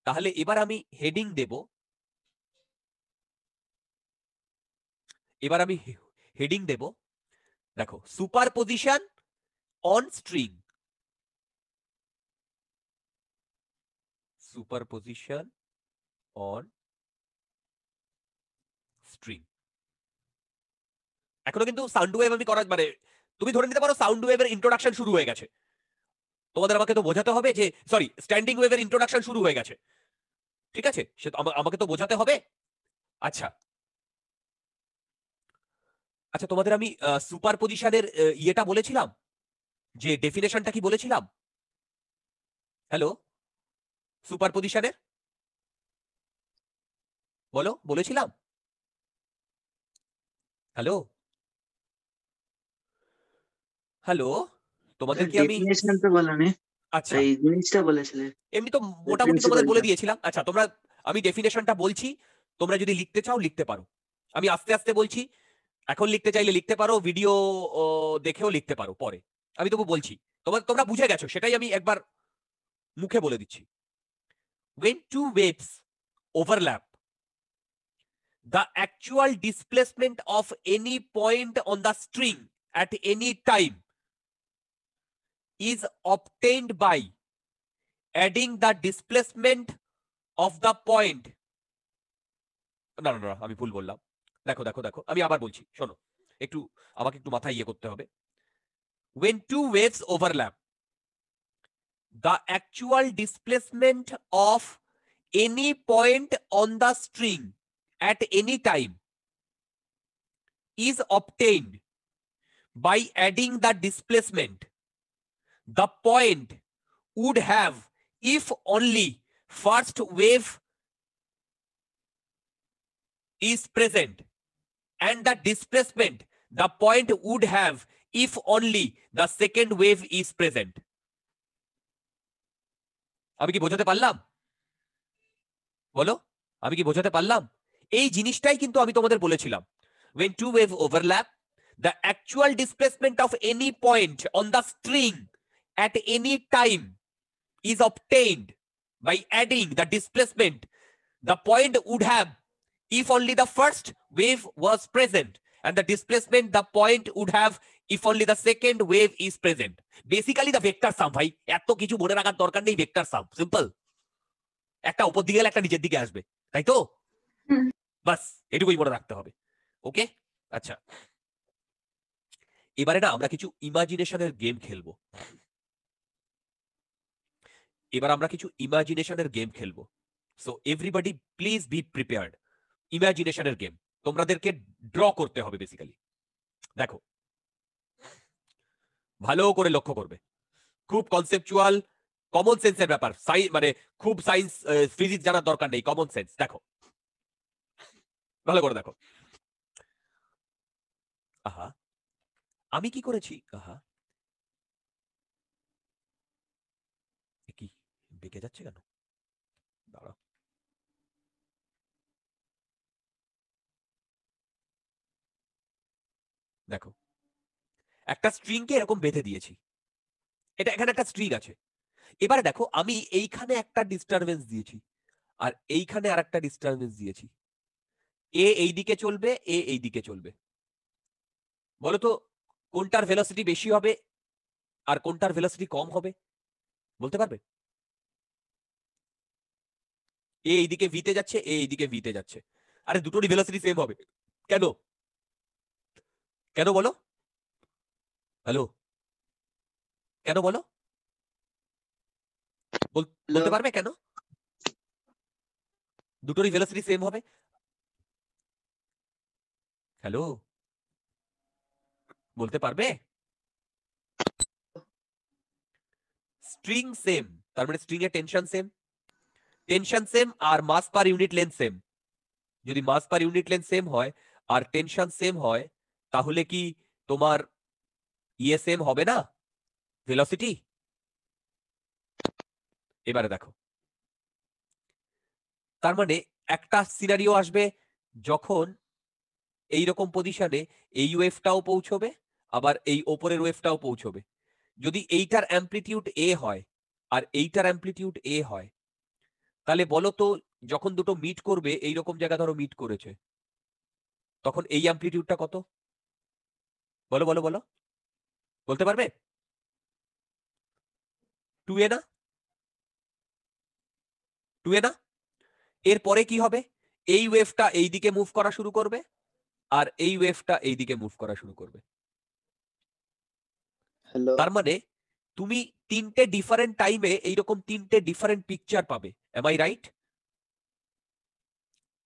তাহলে এবার আমি হেডিং দেব, দেখো superposition on string, superposition on string. এখনো কিন্তু সাউন্ড ওয়েভ আমি করার মানে তুমি ধরে নিতে পারো সাউন্ড ওয়েভের ইন্ট্রোডাকশন শুরু হয়ে গেছে। তোমাদের আমাকে তো বোঝাতে হবে যে সরি স্ট্যান্ডিং ওয়েভের ইন্ট্রোডাকশন শুরু হয়ে গেছে, ঠিক আছে? সে আমাকে তো বোঝাতে হবে। আচ্ছা আচ্ছা, তোমাদের আমি সুপারপজিশনের ইয়েটা বলেছিলাম, যে ডেফিনেশনটা কি বলেছিলাম? হ্যালো, সুপারপজিশনের বলো, বলেছিলাম? হ্যালো হ্যালো, তোমাদের কি আমি ডেফিনেশন তো বলনি, আচ্ছা এই জিনিসটা বলেছিলে এমনি তো মোটামুটি তোমাদের বলে দিয়েছিলাম। আচ্ছা তোমরা, আমি ডেফিনেশনটা বলছি, তোমরা যদি লিখতে চাও লিখতে পারো। আমি আস্তে আস্তে বলছি, এখন লিখতে চাইলে লিখতে পারো, ভিডিও দেখেও লিখতে পারো পরে। আমি তবু বলছি, তোমরা বুঝে গেছো সেটাই আমি একবার মুখে বলে দিচ্ছি। when two waves overlap, the actual displacement of any point on the string at any time is obtained by adding the displacement of the point, না না না আমি ভুল বললাম, দেখো দেখো দেখো আমি আবার বলছি, শোনো একটু, আমাকে একটু মাথায় ইয়ে করতে হবে। when two waves overlap, the actual displacement of any point on the string at any time is obtained by adding the displacement the point would have if only first wave is present, and the displacement the point would have if only the second wave is present. আমি কি বোঝাতে পারলাম? বলো, আমি কি বোঝাতে পারলাম? এই জিনিসটাই কিন্তু আমি তোমাদের বলেছিলাম, when two wave overlap, the actual displacement of any point on the string at any time is obtained by adding the displacement the point would have if only the first wave was present, and the displacement the point would have if only the second wave is present. Basically the vector sum ভাই, এত কিছু মনে রাখার দরকার নেই, vector সাম simple, একটা উপর দিকে গেলে একটা নিচের দিকে আসবে, তাই তো? বাস এটুকুই মনে রাখতে হবে। ওকে আচ্ছা, এবারে না আমরা কিছু ইমাজিনেশনের গেম খেলবো। So everybody please be prepared. ইমাজিনেশনের গেম তোমাদেরকে ড্র করতে হবে বেসিক্যালি। দেখো ভালো করে লক্ষ্য করবে, খুব কনসেপচুয়াল কমন সেন্সের ব্যাপার, মানে খুব সায়েন্স ফিজিক্স জানার দরকার নেই, কমন সেন্স। দেখো ভালো করে দেখো। আহা আমি কি করেছি, আহা কি বেঁকে যাচ্ছে কেন, দাঁড়াও। দেখো একটা স্ট্রিংকে এরকম বেঁধে দিয়েছি, এটা এখানে একটা স্ট্রিং আছে। এবারে দেখো আমি এইখানে একটা ডিস্টারবেন্স দিয়েছি, আর এইখানে আর একটা ডিস্টারবেন্স দিয়েছি। এ এই দিকে চলবে, এ এই দিকে চলবে। বলো তো কোনটার ভেলোসিটি বেশি হবে আর কোনটার ভেলোসিটি কম হবে, বলতে পারবে? এ এইদিকে ভিতে যাচ্ছে, এ এইদিকে ভিতে যাচ্ছে, আরে দুটোরই ভেলোসিটি সেম হবে, কেন? কেন বলো, হ্যালো, কেন বলো, বলতে পারবে কেন দুটোরই ভেলোসিটি সেম হবে? হ্যালো, বলতে পারবে? স্ট্রিং সেম, তার মানে স্ট্রিং এর টেনশন সেম, টেনশন সেম আর মাস পার ইউনিট লেন্থ সেম। যদি মাস পার ইউনিট লেন্থ সেম হয় আর টেনশন সেম হয়, তাহলে কি তোমার ইয়ে সেম হবে না, ভেলোসিটি? এবারে দেখো, তার মানে একটা সিনারিও আসবে যখন এইরকম পজিশনে এই ওয়েভটাও পৌঁছবে, আবার এই ওপরের ওয়েভটাও পৌঁছবে। যদি এইটার অ্যামপ্লিটিউড এ হয় আর এইটার অ্যামপ্লিটিউড এ হয়, তাহলে বলো তো যখন দুটো মিট করবে এইরকম জায়গা ধরো মিট করেছে, তখন এই অ্যামপ্লিটিউডটা কত? বলো বলো বলো, বলতে পারবে? 2a না? 2a না? এরপরে কি হবে? এই ওয়েভটা এই দিকে মুভ করা শুরু করবে, আর এই ওয়েভটা এই দিকে মুভ করা শুরু করবে। হ্যালো, তার মানে তুমি তিনটে ডিফারেন্ট টাইমে এইরকম তিনটে ডিফারেন্ট পিকচার পাবে। Am I right?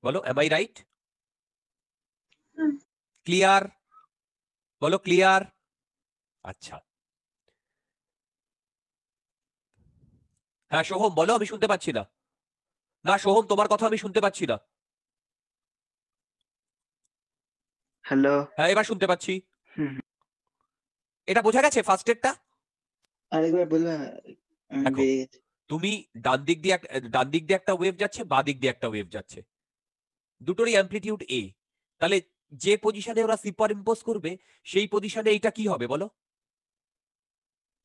বলো, এম আই রাইট? ক্লিয়ার? বলো ক্লিয়ার? আচ্ছা, হ্যাঁ সোহম বলো, আমি শুনতে পাচ্ছি না। না সোহম, তোমার কথা আমি শুনতে পাচ্ছি না। হ্যালো। হ্যাঁ এবার শুনতে পাচ্ছি। হুম, এটা বোঝা গেছে ফার্স্ট এডটা? আরেকবার বলবে? আমি দেখো, বেরিয়ে গেছি। তুমি ডান দিক দিয়ে একটা ওয়েভ যাচ্ছে, বাঁ দিক দিয়ে একটা ওয়েভ যাচ্ছে, দুটোরই অ্যামপ্লিটিউড এ। তাহলে যে পজিশনে ওরা সুপার ইম্পোজ করবে সেই পজিশনে এইটা কি হবে বলো?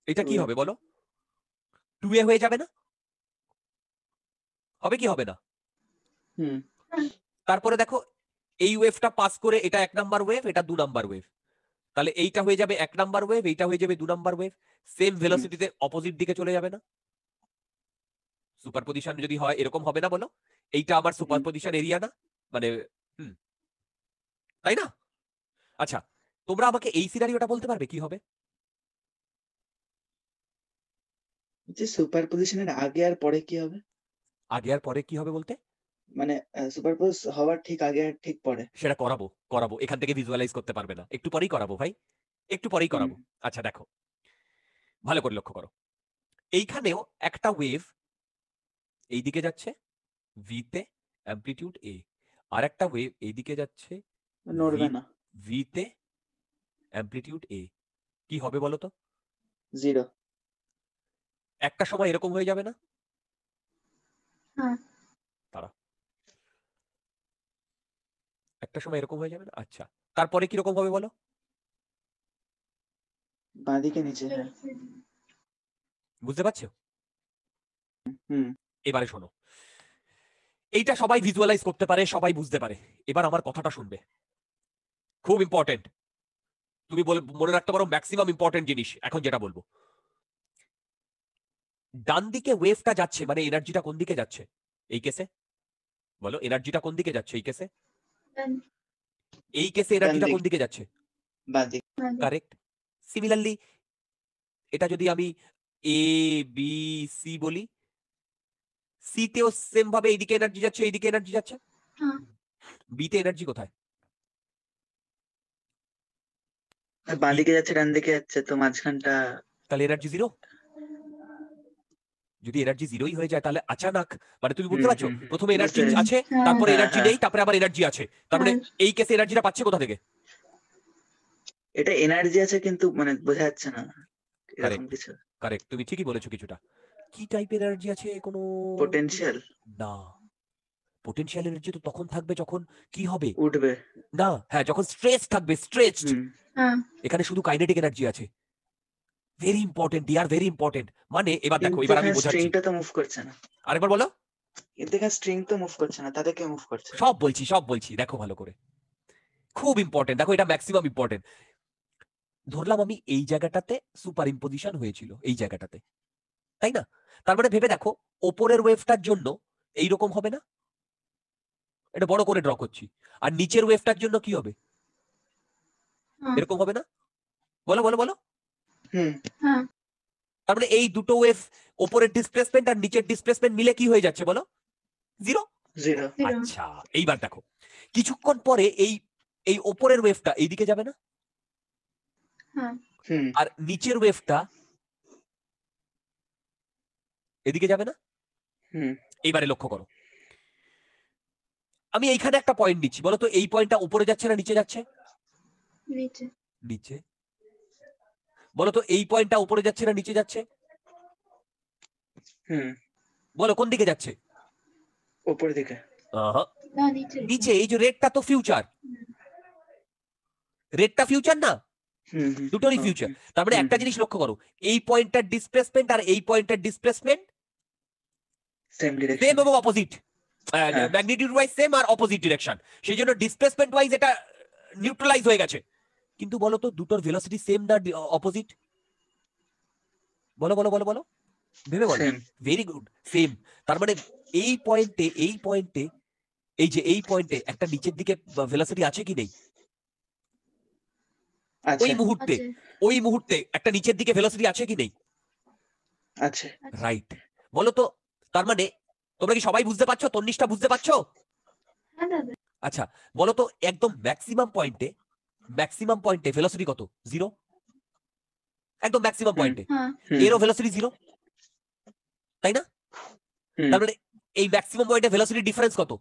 এটা কি হবে বলো? 2a হয়ে যাবে না? হবে কি হবে না? হুম, তারপরে দেখো, এই ওয়েভটা পাস করে এটা 1 নাম্বার ওয়েভ, এটা 2 নাম্বার ওয়েভ, তাহলে এইটা হয়ে যাবে 1 নাম্বার ওয়েভ, এইটা হয়ে যাবে 2 নাম্বার ওয়েভ, সেম ভেলোসিটিতে অপোজিট দিকে চলে যাবে না? সুপারপজিশন যদি হয় এরকম হবে না বলো? এইটা আমার সুপারপজিশন এরিয়া না? মানে হুম, তাই না? আচ্ছা, তোমরা আমাকে এই সিনারিওটা বলতে পারবে কি হবে? যে সুপার পজিশনের আগে আর পরে কি হবে? আগে আর পরে কি হবে বলতে? মানে সুপারপোজ হওয়ার ঠিক আগে আর ঠিক পরে। সেটা করাবো করাবো, এখান থেকে ভিজুয়ালাইজ করতে পারবে না, একটু পরেই করাবো ভাই, একটু পরেই হুম, করাবো। আচ্ছা দেখো, ভালো করে লক্ষ্য করো, এইখানেও একটা ওয়েভ এইদিকে যাচ্ছে ভিতে, অ্যামপ্লিটিউড এ, আর একটা ওয়েভ এইদিকে যাচ্ছে নড়বে না। ভিতে, অ্যামপ্লিটিউড এ। কি হবে বলো তো? 0। একটা সময় এরকম হয়ে যাবে না? হ্যাঁ। তারা একটা সময় এরকম হয়ে যাবে না? আচ্ছা, তারপরে কিরকম হবে বলো? বাঁদিকে নিচে, হ্যাঁ। বুঝতে পারছো? হুম, এবারে শোনো, এইটা সবাই ভিজুয়ালাইজ করতে পারে, সবাই বুঝতে পারে। এবার আমার কথাটা শুনবে, খুব ইম্পর্টেন্ট। তুমি মনে রাখতে পারো ম্যাক্সিমাম ইম্পর্টেন্ট জিনিস এখন যেটা বলবো। ডান দিকে ওয়েভটা যাচ্ছে মানে এনার্জিটা কোন দিকে যাচ্ছে এই কেসে? বলো, এনার্জিটা কোন দিকে যাচ্ছে এই কেসে? এই কেসে এনার্জিটা কোন দিকে যাচ্ছে? বাঁদিকে। কারেক্ট। সিমিলারলি এটা যদি আমি এ বি সি বলি, সি তেও সেম ভাবে এইদিকে এনার্জি যাচ্ছে, এইদিকে এনার্জি যাচ্ছে। বি তে এনার্জি কোথায়? আর বাঁদিকে যাচ্ছে, ডান দিকে যাচ্ছে, তো মাঝখানটা। তাহলে এনার্জি জিরো। যদি এনার্জি জিরোই হয়ে যায় তাহলে আচানক, মানে তুমি বুঝতে হুম, পারছো, হুম, প্রথমে এনার্জি বুঝতে পেরেছি। আছে, তারপরে হ্যাঁ, এনার্জি হ্যাঁ। নেই, তারপরে আবার এনার্জি আছে, তার মানে এই কেসে এনার্জিটা পাচ্ছে কোথা থেকে? এটা এনার্জি আছে কিন্তু মানে বোঝা যাচ্ছে না এরকম কারেক্ট কিছু। কারেক্ট, তুমি ঠিকই বলেছো কিছুটা। কি টাইপের এনার্জি আছে? কোনো পোটেনশিয়াল না, পোটেনশিয়াল এনার্জি তো তখন থাকবে যখন কি হবে উঠবে। না, হ্যাঁ যখন স্ট্রেস থাকবে, স্ট্রেচড। হুম, এখানে শুধু কাইনেটিক এনার্জি আছে। Very important dear, very important. মানে এবার দেখো, কিন্তু এবার আমি এখানে বোঝাচ্ছি। স্ট্রিংটা তো মুভ করছে না। আরেকবার বলো। কিন্তু এখানে স্ট্রিং তো মুভ করছে না, তাদের কে মুভ করছে? সব বলছি সব বলছি, দেখো ভালো করে, খুব ইম্পর্টেন্ট। দেখো, এটা ম্যাক্সিমাম ইম্পর্টেন্ট। ধরলাম আমি এই জায়গাটাতে সুপার ইম্পোজিশন হয়েছিল, এই জায়গাটাতে, তাই না? তার মানে ভেবে দেখো, ওপরের ওয়েভটার জন্য এইরকম হবে না? এটা বড় করে ড্র করছি। আর নিচের ওয়েভটার জন্য কি হবে? এরকম হবে না? বলো বলো বলো। হুম, তার মানে এই দুটো ওয়েভ, ওপরের ডিসপ্লেসমেন্ট আর নিচের ডিসপ্লেসমেন্ট মিলে কি হয়ে যাচ্ছে বলো? জিরো। 0। আচ্ছা, এইবার দেখো, কিছুক্ষণ পরে এই এই ওপরের ওয়েভটা এইদিকে যাবে না? হুম, আর নিচের ওয়েভটা এদিকে যাবে না? হুম, এইবারে লক্ষ্য করো, আমি এইখানে একটা পয়েন্ট নিচ্ছি, বলো তো এই পয়েন্টটা উপরে যাচ্ছে না নিচে যাচ্ছে? নিচে। নিচে। বলো তো এই পয়েন্টটা উপরে যাচ্ছে না নিচে যাচ্ছে? হুম, বলো কোন দিকে যাচ্ছে? উপর দিকে। আহা, না, নিচে। নিচে। এই যে রেডটা তো ফিউচার, রেডটা ফিউচার না? হুম, হুম, দুটোরই ফিউচার। তার মানে একটা জিনিস লক্ষ্য করো, এই পয়েন্টটার ডিসপ্লেসমেন্ট আর এই পয়েন্টটার ডিসপ্লেসমেন্ট সেম সেম ডিরেকশন। এবং অপোজিট, হ্যাঁ ম্যাগনিটিউড ওয়াইজ সেম আর অপোজিট ডিরেকশন, সেই জন্য ডিসপ্লেসমেন্ট ওয়াইজ এটা নিউট্রালাইজ হয়ে গেছে। কিন্তু বলো তো দুটোর ভেলোসিটি সেম না অপোজিট? বলো বলো বলো বলো, ভেবে বলো। সেম। Very good, same. তার মানে এই পয়েন্টে এই পয়েন্টে একটা নিচের দিকে ভেলোসিটি আছে কি নেই? আছে আছে ওই মুহূর্তে একটা নিচের দিকে ভেলোসিটি আছে কি নেই? আছে। আছে রাইট। বলো তো, তার মানে তোমরা কি সবাই বুঝতে পারছো? তন্নিষ্ঠা বুঝতে পারছো? হ্যাঁ দাদা আচ্ছা বলো তো, একদম ম্যাক্সিমাম পয়েন্টে ভেলোসিটি কত? জিরো। একদম ম্যাক্সিমাম হুম পয়েন্টে হ্যাঁ হুম এরও ভেলোসিটি জিরো, তাই না? হুম। তার মানে এই ম্যাক্সিমাম পয়েন্টে ভেলোসিটি ডিফারেন্স কত?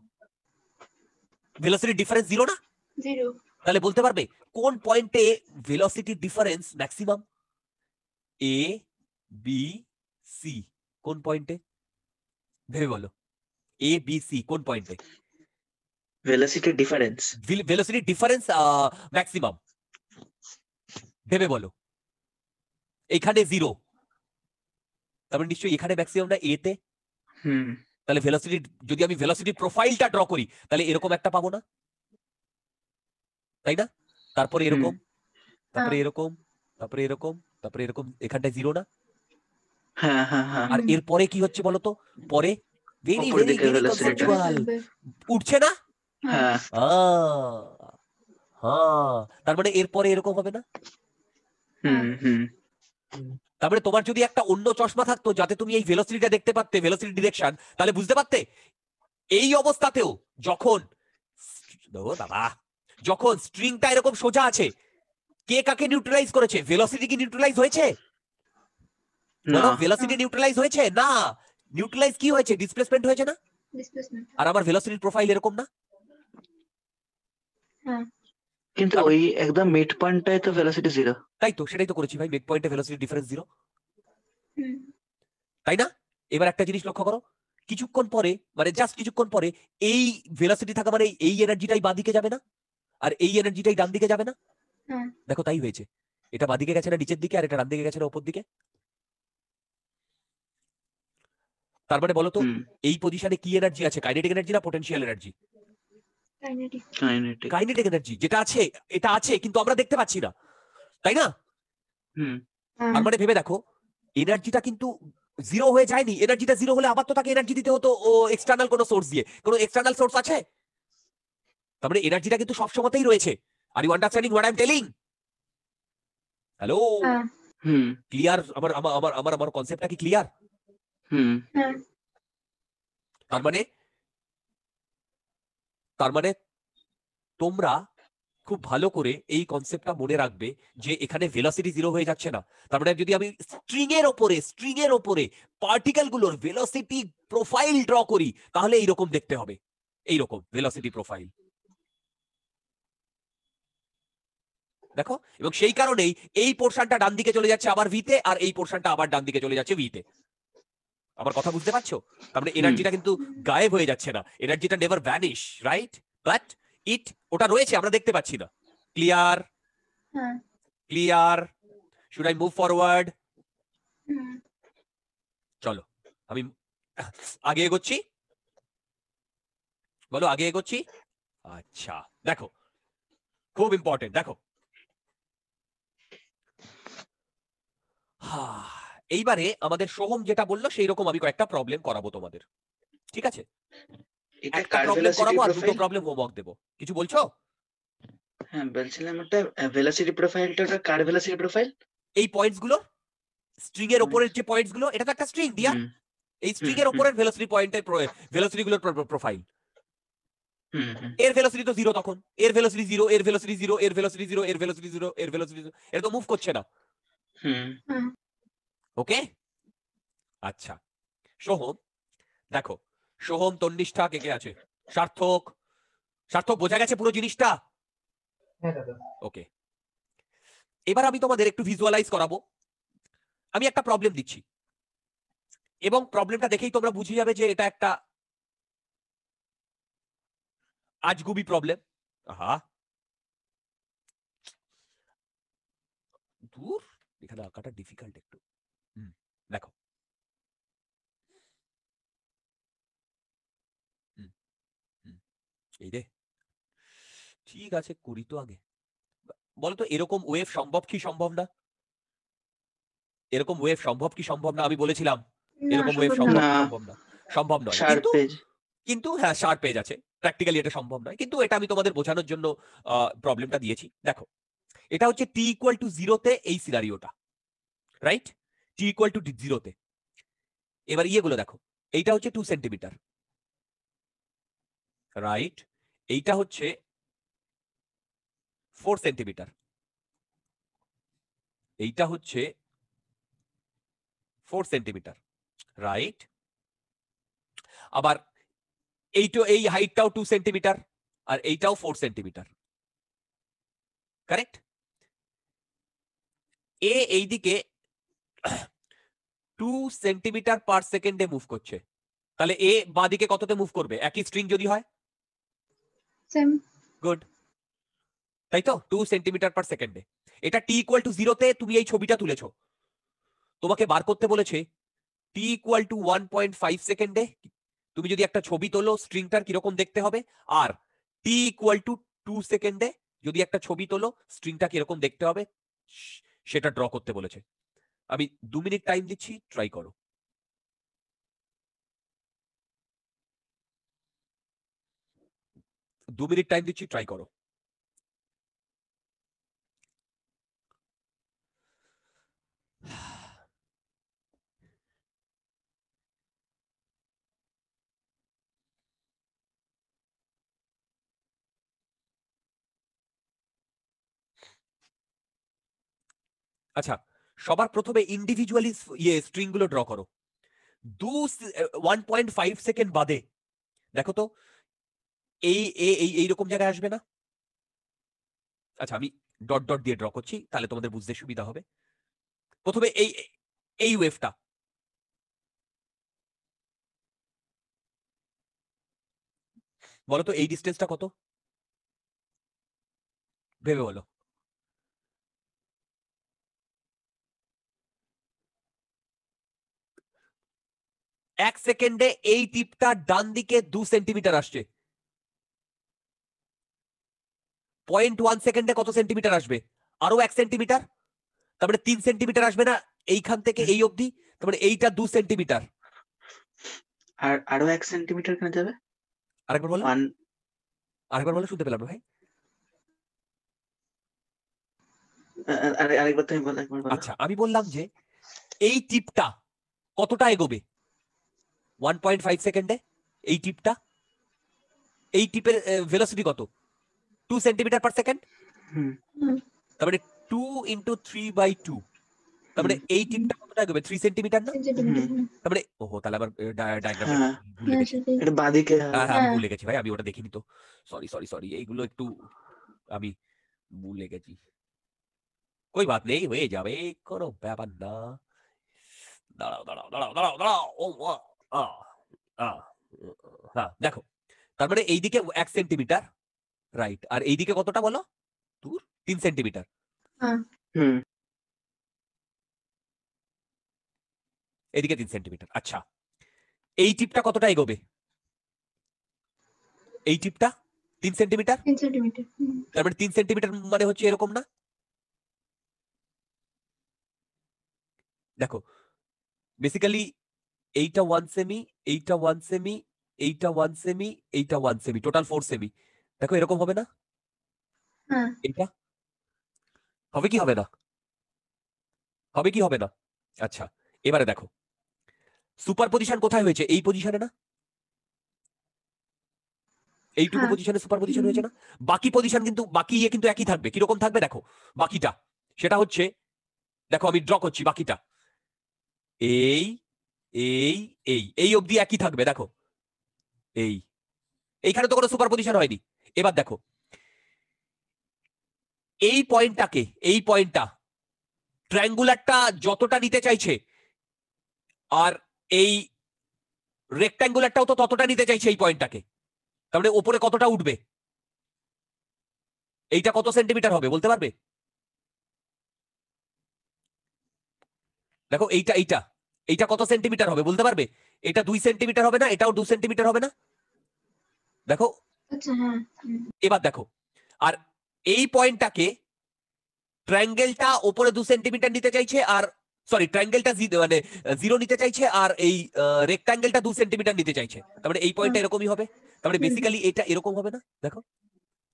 ভেলোসিটি ডিফারেন্স জিরো না? 0 তাহলে বলতে পারবে কোন পয়েন্টে ভেলোসিটি ডিফারেন্স ম্যাক্সিমাম? এ, বি, সি। কোন পয়েন্টে? ভেবে বলো, এ বি সি কোন পয়েন্টে velocity difference. Velocity difference maximum? ভেবে বলো। এখানে জিরো, তার মানে নিশ্চয়ই এখানে ম্যাক্সিমাম না, এতে। হুম তাহলে ভেলোসিটি, যদি আমি ভেলোসিটি প্রোফাইলটা ড্র করি তাহলে এরকম একটা পাবো না, তাই না? তারপরে হুম। এরকম, তারপরে হ্যাঁ এরকম, তারপরে এরকম, তারপরে এরকম, এখানটায় জিরো না? হ্যাঁ হ্যাঁ হ্যাঁ। আর হুম। এরপরে কি হচ্ছে বলতো? পরে ভেরি উপর ভেরি দিকে ভেরি ভেলোসিটিটা। উপরে কনসেপচুয়াল, থাকবে উঠছে না? হ্যাঁ হ্যাঁ। হ্যাঁ, তার মানে এরপরে এরকম হবে না? হ্যাঁ হুম হুম তার মানে তোমার যদি একটা অন্য চশমা থাকতো যাতে তুমি এই ভেলোসিটিটা দেখতে পারতে, ভেলোসিটি ডিরেকশন, তাহলে বুঝতে পারতে এই অবস্থাতেও যখন, ও বাবা, যখন স্ট্রিংটা এরকম সোজা আছে, কে কাকে নিউট্রালাইজ করেছে? ভেলোসিটি কি নিউট্রালাইজ হয়েছে? না। বলো, ভেলোসিটি নিউট্রালাইজ হয়েছে না? নিউট্রালাইজ কি হয়েছে? ডিসপ্লেসমেন্ট হয়েছে না? ডিসপ্লেসমেন্ট আর আমার ভেলোসিটির প্রোফাইল এরকম না? হ্যাঁ কিন্তু তার- ওই একদম মিড পয়েন্টটায় তো ভেলোসিটি জিরো। তাই তো, সেটাই তো করেছি ভাই, মিড পয়েন্টে ভেলোসিটি ডিফারেন্স জিরো, হুম তাই না? এবার একটা জিনিস লক্ষ্য করো, কিছুক্ষণ পরে, মানে জাস্ট কিছুক্ষণ পরে, এই ভেলোসিটি থাকা মানে এই এনার্জিটাই বাঁদিকে যাবে না? আর এই এনার্জিটাই ডান দিকে যাবে না? হ্যাঁ দেখো তাই হয়েছে, এটা বাঁদিকে গেছে না নিচের দিকে, আর এটা ডান দিকে গেছে না উপর দিকে? তার মানে বলো তো, হুম। এই পজিশনে কি এনার্জি আছে? কাইনেটিক এনার্জি না potential energy? Kinetic kinetic. Kinetic energy যেটা আছে, এটা আছে কিন্তু আমরা দেখতে পাচ্ছি না, তাই না? হুম হ্যাঁ তার মানে ভেবে দেখো, এনার্জিটা কিন্তু জিরো হয়ে যায়নি। এনার্জিটা জিরো হলে আবার তো তাকে এনার্জি দিতে হতো ও এক্সটার্নাল কোনো সোর্স দিয়ে। কোনো এক্সটার্নাল সোর্স আছে? তার মানে এনার্জিটা কিন্তু সবসময়তেই রয়েছে। Are you understanding what I am telling? Hello, হ্যাঁ হুম ক্লিয়ার? আমার আমার আমার আমার আমার কনসেপ্টটা কি ক্লিয়ার? হুম হ্যাঁ তার মানে তার মানে তোমরা খুব ভালো করে এই কনসেপ্টটা মনে রাখবে যে এখানে ভেলোসিটি জিরো হয়ে যাচ্ছে না। তার মানে যদি আমি স্ট্রিং এর ওপরে পার্টিকেল গুলোর ভেলোসিটি প্রোফাইল ড্র করি তাহলে এইরকম দেখতে হবে, এইরকম ভেলোসিটি প্রোফাইল। দেখো, এবং সেই কারণেই এই পোর্শনটা ডান দিকে চলে যাচ্ছে আবার ভিতে, আর এই পোর্শনটা আবার ডান দিকে চলে যাচ্ছে ভিতে। আমার কথা বুঝতে পারছো? তার মানে হুম এনার্জিটা কিন্তু গায়েব হয়ে যাচ্ছে না, এনার্জিটা নেভার ভ্যানিশ, রাইট? বাট ওটা রয়েছে, আমরা দেখতে পাচ্ছি না। ক্লিয়ার? হ্যাঁ clear? Should I move forward? Hmm চলো আমি আগে এগোচ্ছি, বলো আগে এগোচ্ছি। আচ্ছা দেখো, খুব ইম্পর্টেন্ট, দেখো। এইবারে আমাদের সোহম যেটা বললো সেই রকম আমি কয়েকটা প্রবলেম করাবো তোমাদের, ঠিক আছে? এটা একটা কার প্রবলেম ভেলোসিটি করাবো আর দুটো প্রোফাইল? প্রবলেম হোমওয়ার্ক দেবো। কিছু বলছো? হ্যাঁ বলছিলাম ওটা ভেলোসিটি প্রোফাইলটা ওটা কার ভেলোসিটি প্রোফাইল? এই পয়েন্টস গুলো, স্ট্রিং এর ওপরের যে পয়েন্টস গুলো, এটা তো একটা স্ট্রিং দিয়া, হুম এই হুম স্ট্রিং এর হুম ওপরের ভেলোসিটি পয়েন্টের ভেলোসিটি গুলোর প্রোফাইল। হুম হুম এর ভেলোসিটি তো জিরো, তখন এর ভেলোসিটি জিরো, এর ভেলোসিটি জিরো, এর ভেলোসিটি জিরো, এর ভেলোসিটি জিরো, এর ভেলোসিটি জিরো, এটা তো মুভ করছে না। হুম হ্যাঁ ওকে, আচ্ছা। সোহম, দেখো, সোহম, তন্নিষ্ঠা, কে কে আছে? সার্থক, সার্থক বোঝা গেছে পুরো জিনিসটা? ওকে, এবার আমি তোমাদের একটু ভিজুয়ালাইজ করাবো। আমি একটা প্রবলেম দিচ্ছি এবং প্রবলেমটা দেখেই তোমরা বুঝে যাবে যে এটা একটা আজগুবি প্রবলেম। আহা, দূর, এখানে আঁকাটা ডিফিকাল্ট একটু। দেখো, এই রে, ঠিক আছে করি তো আগে। বলতো এরকম ওয়েভ সম্ভব কি সম্ভব না? এরকম ওয়েভ সম্ভব কি সম্ভব না? আমি বলেছিলাম না এরকম ওয়েভ সম্ভব না। সম্ভব কি না সম্ভব না? সম্ভব নয়। শার্প কিন্তু পেজ। কিন্তু হ্যাঁ শার্প পেজ আছে, প্র্যাকটিক্যালি এটা সম্ভব নয়, কিন্তু এটা আমি তোমাদের বোঝানোর জন্য প্রবলেমটা দিয়েছি। দেখো এটা হচ্ছে টি ইকুয়াল টু জিরোতে এই সিনারিওটা, রাইট? টি ইকুয়াল টু জিরোতে। এবার ইয়েগুলো দেখো, এইটা হচ্ছে 2 সেন্টিমিটার, রাইট? এইটা হচ্ছে 4 সেন্টিমিটার, এইটা হচ্ছে 4 সেন্টিমিটার, রাইট? আবার এই হাইটটাও 2 সেন্টিমিটার, আর এইটাও 4 সেন্টিমিটার, কারেক্ট? এইদিকে 2 সেন্টিমিটার পার সেকেন্ডে মুভ করছে, তাহলে বাঁদিকে কততে মুভ করবে একই স্ট্রিং যদি হয়? সেম। গুড, তাই তো? 2 সেন্টিমিটার পার সেকেন্ডে। এটা টি ইকুয়াল টু জিরোতে তুমি এই ছবিটা তুলেছো, তোমাকে বার করতে বলেছে টি ইকুয়াল টু 1.5 সেকেন্ডে তুমি যদি একটা ছবি তোলো স্ট্রিংটার কিরকম দেখতে হবে, আর টি ইকুয়াল টু 2 সেকেন্ডে যদি একটা ছবি তোলো স্ট্রিংটা কিরকম দেখতে হবে সেটা ড্র করতে বলেছে। আমি 2 মিনিট টাইম দিচ্ছি, ট্রাই করো। 2 মিনিট টাইম দিচ্ছি, ট্রাই করো। আচ্ছা, সবার প্রথমে ইন্ডিভিজুয়ালি স্ট্রিং গুলো ড্র করো। 1.5 সেকেন্ড বাদে দেখো তো এইরকম জায়গায় আসবে না? আচ্ছা আমি ডট ডট দিয়ে ড্র করছি, তাহলে তোমাদের বুঝতে সুবিধা হবে। প্রথমে এই ওয়েভটা, বলো তো এই ডিস্টেন্সটা কত? ভেবে বলো। এক সেকেন্ডে এই টিপটা ডান দিকে 2 সেন্টিমিটার আসছে। 0.1 সেকেন্ডে কত সেন্টিমিটার আসবে? আরো 1 সেন্টিমিটার, তার মানে 3 সেন্টিমিটার আসবে না এইখান থেকে এই অবধি? তার মানে এইটা 2 সেন্টিমিটার। আর আরো 1 সেন্টিমিটার কেন যাবে? আরেকবার বলো, ওয়ান। আরেকবার বলো, শুনতে পেলাম না ভাই। আরেকবার তুমি বলো, একবার বলো। আচ্ছা আমি বললাম যে এই টিপটা কতটা এগোবে 1.5 সেকেন্ডে? এই টিপটা, এই টিপের ভেলোসিটি কত? 2 সেন্টিমিটার পার সেকেন্ড। হুম হুম। তার মানে 2 ইন্টু 3/2, তার মানে এই টিপটা কতটা এগোবে? 3 সেন্টিমিটার না? সেন্টিমিটার। তার মানে ওহো, তাহলে আবার ডায়াগ্রামটা হ্যাঁ ভুলে হ্যাঁ গেছি। সেটাই। এটা বাদিকে হবে। হ্যাঁ হ্যাঁ আমি হ্যাঁ। ভুলে গেছি ভাই, আমি ওটা দেখিনি তো। সরি সরি সরি, এইগুলো একটু আমি ভুলে গেছি। কই বাত নেই, হয়ে যাবে, কোনো ব্যাপার না। দাঁড়াও দাঁড়াও দাঁড়াও দাঁড়াও দাঁড়াও, ও আ, আ, হ্যাঁ দেখো, তার মানে এইদিকে 1 সেন্টিমিটার, রাইট? আর এইদিকে কতটা বলো? দূর 3 সেন্টিমিটার। হ্যাঁ। হুম এদিকে 3 সেন্টিমিটার। আচ্ছা এই টিপটা কতটা এগোবে? এই টিপটা 3 সেন্টিমিটার, 3 সেন্টিমিটার। তার মানে 3 সেন্টিমিটার মানে হচ্ছে এরকম না? দেখো বেসিক্যালি এইটা 1 সেমি, এইটা 1 সেমি, এইটা 1 সেমি, এইটা 1 সেমি, টোটাল 4 সেমি। দেখো এরকম হবে না? হ্যাঁ। এইটা হবে কি হবে না? হবে কি হবে না? আচ্ছা এবারে দেখো সুপার পজিশন কোথায় হয়েছে? এই পজিশনে না? এইটুকু হ্যাঁ। পজিশনে সুপার পজিশন হয়েছে না? বাকি পজিশন কিন্তু, বাকি ইয়ে কিন্তু একই থাকবে। কিরকম থাকবে দেখো বাকিটা, সেটা হচ্ছে, দেখো আমি ড্র করছি বাকিটা, এই এই এই অবধি একই থাকবে। দেখো এইখানে তো কোনো সুপার পজিশন হয়নি। এবার দেখো এই পয়েন্টটাকে, এই পয়েন্টটা ট্রায়াঙ্গুলারটা যতটা নিতে চাইছে, আর এই রেক্ট্যাঙ্গুলারটাও তো ততটা নিতে চাইছে এই পয়েন্টটাকে, তার মানে ওপরে কতটা উঠবে? এইটা কত সেন্টিমিটার হবে বলতে পারবে? দেখো এইটা এইটা এইটা কত সেন্টিমিটার হবে বলতে পারবে? এটা 2 সেন্টিমিটার হবে না? এটাও 2 সেন্টিমিটার হবে না? দেখো আচ্ছা হ্যাঁ হুম, এবার দেখো, আর এই পয়েন্টটাকে ট্রায়াঙ্গেলটা ওপরে 2 সেন্টিমিটার নিতে চাইছে, আর সরি ট্রায়াঙ্গেলটা মানে 0 নিতে চাইছে, আর এই রেক্টাঙ্গেলটা 2 সেন্টিমিটার নিতে চাইছে। তার মানে এই পয়েন্টটা এরকমই হবে। তার মানে হুম, বেসিক্যালি এটা এরকম হবে না, দেখো।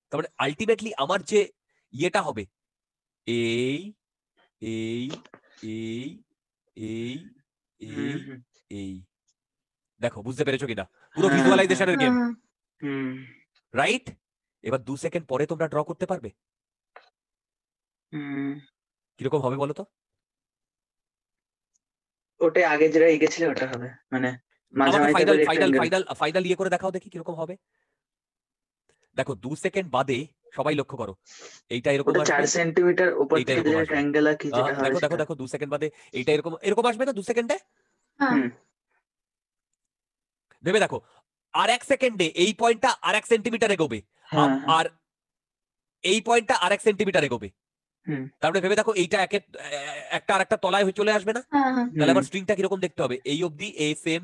তার মানে আলটিমেটলি আমার যে ইয়েটা হবে এই এই এই এই হুম এই হুম এই, দেখো বুঝতে পেরেছো কিনা? পুরো হ্যাঁ হ্যাঁ ভিজুয়ালাইজেশনের গেম, হ্যাঁ হুম রাইট? এবার 2 সেকেন্ড পরে তোমরা ড্র করতে পারবে, হুম কিরকম হবে বলো তো? ওটাই আগে যেটা এঁকেছিলে ওটা হবে, মানে আমাকে মাঝামাঝি থাকবে final final rectangle. Final final ইয়ে করে দেখাও দেখি কিরকম হবে। দেখো 2 সেকেন্ড বাদে সবাই লক্ষ্য করো, এইটা এরকম ওটা আসবে, 4 সেন্টিমিটার উপর এইটা থেকে এরকম যেটা আসবে। ট্রায়াঙ্গেল আর কি যেটা হবে দেখো দেখো সেটা। দেখো 2 সেকেন্ড বাদে এইটা এরকম এরকম আসবে না 2 সেকেন্ডে? হ্যাঁ হুম ভেবে দেখো, আর 1 সেকেন্ডে এই পয়েন্টটা আর 1 সেন্টিমিটার এগোবে, হ্যাঁ হ্যাঁ আর এই পয়েন্টটা আর 1 সেন্টিমিটার এগোবে। হুম তারপরে ভেবে দেখো এইটা একটা আর একটা তলায় হয়ে চলে আসবে না? হ্যাঁ হ্যাঁ তাহলে হুম আমার স্ট্রিংটা কিরকম দেখতে হবে? এই অবধি এ সেম।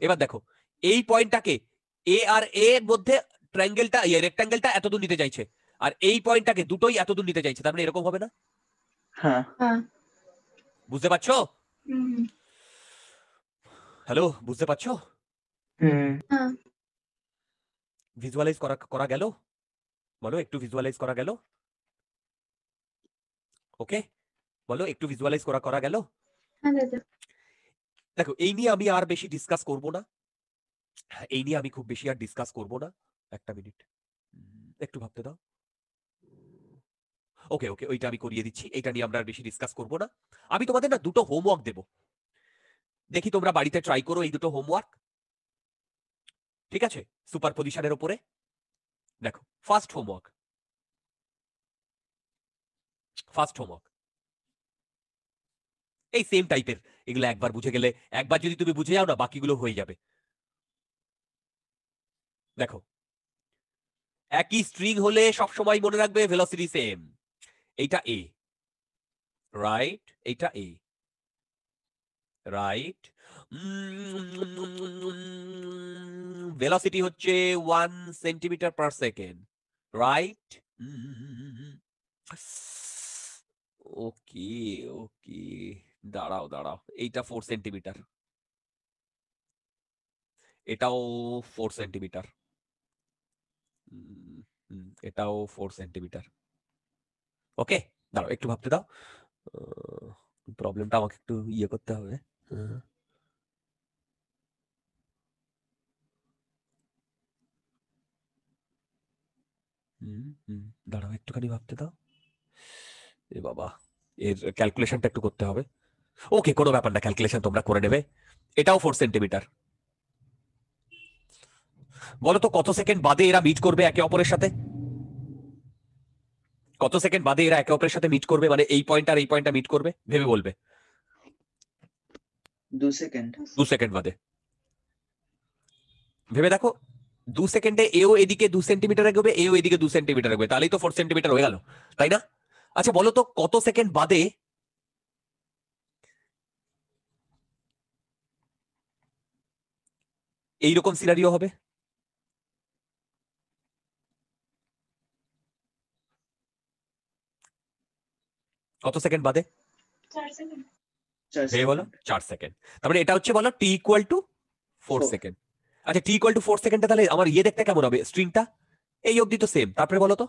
এবার দেখো এই পয়েন্টটাকে এ আর এ এর মধ্যে ট্রায়াঙ্গেলটা রেক্টাঙ্গেলটা এতদূর নিতে চাইছে, আর এই পয়েন্টটাকে দুটোই এতদূর নিতে চাইছে। তার মানে এরকম হবে না? হ্যাঁ হ্যাঁ বুঝতে পারছো? হুম, হ্যালো, বুঝতে পারছো? হুম হ্যাঁ ভিজুয়ালাইজ করা করা গেল? বলো একটু ভিজুয়ালাইজ করা গেল? ওকে, বলো একটু ভিজুয়ালাইজ করা করা গেল? হ্যাঁ দাদা দেখো এই নিয়ে আমি আর বেশি ডিসকাস করব না, এই নিয়ে আমি খুব বেশি আর ডিসকাস করব না। একটা মিনিট, একটু ভাবতে দাও। ওকে ওকে, ওইটা আমি করিয়ে দিচ্ছি, এটা নিয়ে আমরা আর বেশি ডিসকাস করব না। আমি তোমাদের না দুটো হোমওয়ার্ক দেবো, দেখি তোমরা বাড়িতে ট্রাই করো এই দুটো হোমওয়ার্ক, ঠিক আছে? সুপার পজিশনের উপরে। দেখো ফার্স্ট হোমওয়ার্ক, ফার্স্ট হোমওয়ার্ক এই সেম টাইপের, এগুলো একবার বুঝে গেলে, একবার যদি তুমি বুঝে যাও না বাকিগুলো হয়ে যাবে। দেখো একই স্ট্রিং হলে সবসময় মনে রাখবে ভেলোসিটি সেম। এইটা এ, রাইট? এইটা এ, রাইট? ভেলোসিটি হচ্ছে 1 সেন্টিমিটার পার সেকেন্ড, রাইট? ওকে ওকে, দাঁড়াও দাঁড়াও, এইটা 4 সেন্টিমিটার, এটাও 4 সেন্টিমিটার, এটাও 4 সেন্টিমিটার। ওকে, দাঁড়াও একটু ভাবতে দাও, প্রবলেমটা আমাকে একটু ইয়ে করতে হবে। আহ, দাঁড়াও একটুখানি ভাবতে দাও। এ বাবা, এর ক্যালকুলেশনটা একটু করতে হবে। ওকে, কোনো ব্যাপার না, ক্যালকুলেশন তোমরা করে নেবে। এটাও 4 সেন্টিমিটার। বলো তো কত সেকেন্ড বাদে এরা মিট করবে একে অপরের সাথে? কত সেকেন্ড বাদে এরা একে অপরের সাথে মিট করবে, মানে এই পয়েন্ট আর এই পয়েন্টটা মিট করবে? ভেবে বলবে। 2 সেকেন্ড। 2 সেকেন্ড বাদে। ভেবে দেখো, 2 সেকেন্ডে এও এদিকে 2 সেন্টিমিটার এগোবে, এও এদিকে 2 সেন্টিমিটার এগোবে, তাহলেই তো 4 সেন্টিমিটার হয়ে গেল, তাই না? আচ্ছা বলো তো কত সেকেন্ড বাদে এইরকম সিনারিও হবে? কত সেকেন্ড বাদে? 4 সেকেন্ড ভেবে বলো, 4 সেকেন্ড 4 সেকেন্ড। তার মানে এটা হচ্ছে বলো টি ইকুয়াল টু 4 4। সেকেন্ড। আচ্ছা টি ইকুয়াল টু 4 সেকেন্ডে তাহলে আমার ইয়ে দেখতে কেমন হবে স্ট্রিংটা? এই অবধি তো সেম, তারপরে বলো তো,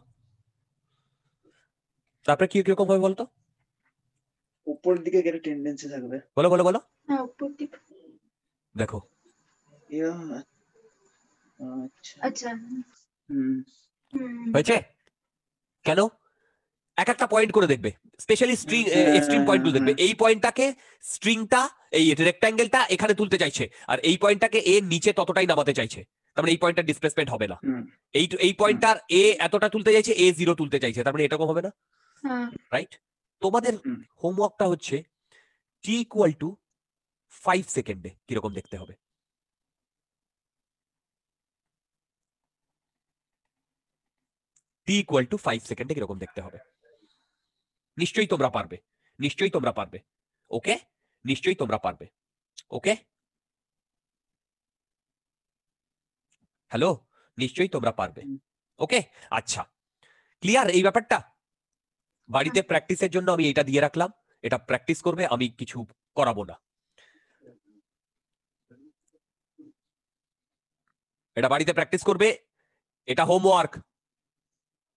তারপরে কি কিরকম হবে বলো তো? উপর দিকে গেলে টেন্ডেন্সি থাকবে। বলো বলো বলো, হ্যাঁ উপর দিকে দেখো। ইয়া, আচ্ছা আচ্ছা হুম হুম হয়েছে? কেন? এক একটা পয়েন্ট করে দেখবে, স্পেশালি স্ট্রিং এক্সট্রিম হ্যাঁ পয়েন্ট দেখবে। হ্যাঁ এই পয়েন্টটাকে স্ট্রিংটা এই রেক্ট্যাঙ্গেলটা এখানে তুলতে চাইছে, আর এই পয়েন্টটাকে এর নিচে ততটাই নামাতে চাইছে। তার মানে এই পয়েন্টটার ডিসপ্লেসমেন্ট হবে না। হুম এই পয়েন্টটার এ এতটা তুলতে চাইছে, এ 0 তুলতে চাইছে, তার মানে এরকম হবে না, হ্যাঁ রাইট? তোমাদের হুম হোমওয়ার্কটা হচ্ছে টি ইকুয়াল টু 5 সেকেন্ডে কিরকম দেখতে হবে। টি ইকুয়াল টু 5 সেকেন্ডে কিরকম দেখতে হবে। নিশ্চয়ই তোমরা পারবে, নিশ্চয়ই তোমরা পারবে। ওকে, নিশ্চয়ই তোমরা পারবে। ওকে, হ্যালো, নিশ্চয়ই তোমরা পারবে। ওকে, আচ্ছা, ক্লিয়ার এই ব্যাপারটা? বাড়িতে প্র্যাকটিসের জন্য আমি এটা দিয়ে রাখলাম, এটা প্র্যাকটিস করবে, আমি কিছু করাবো না। এটা বাড়িতে প্র্যাকটিস করবে, এটা হোমওয়ার্ক।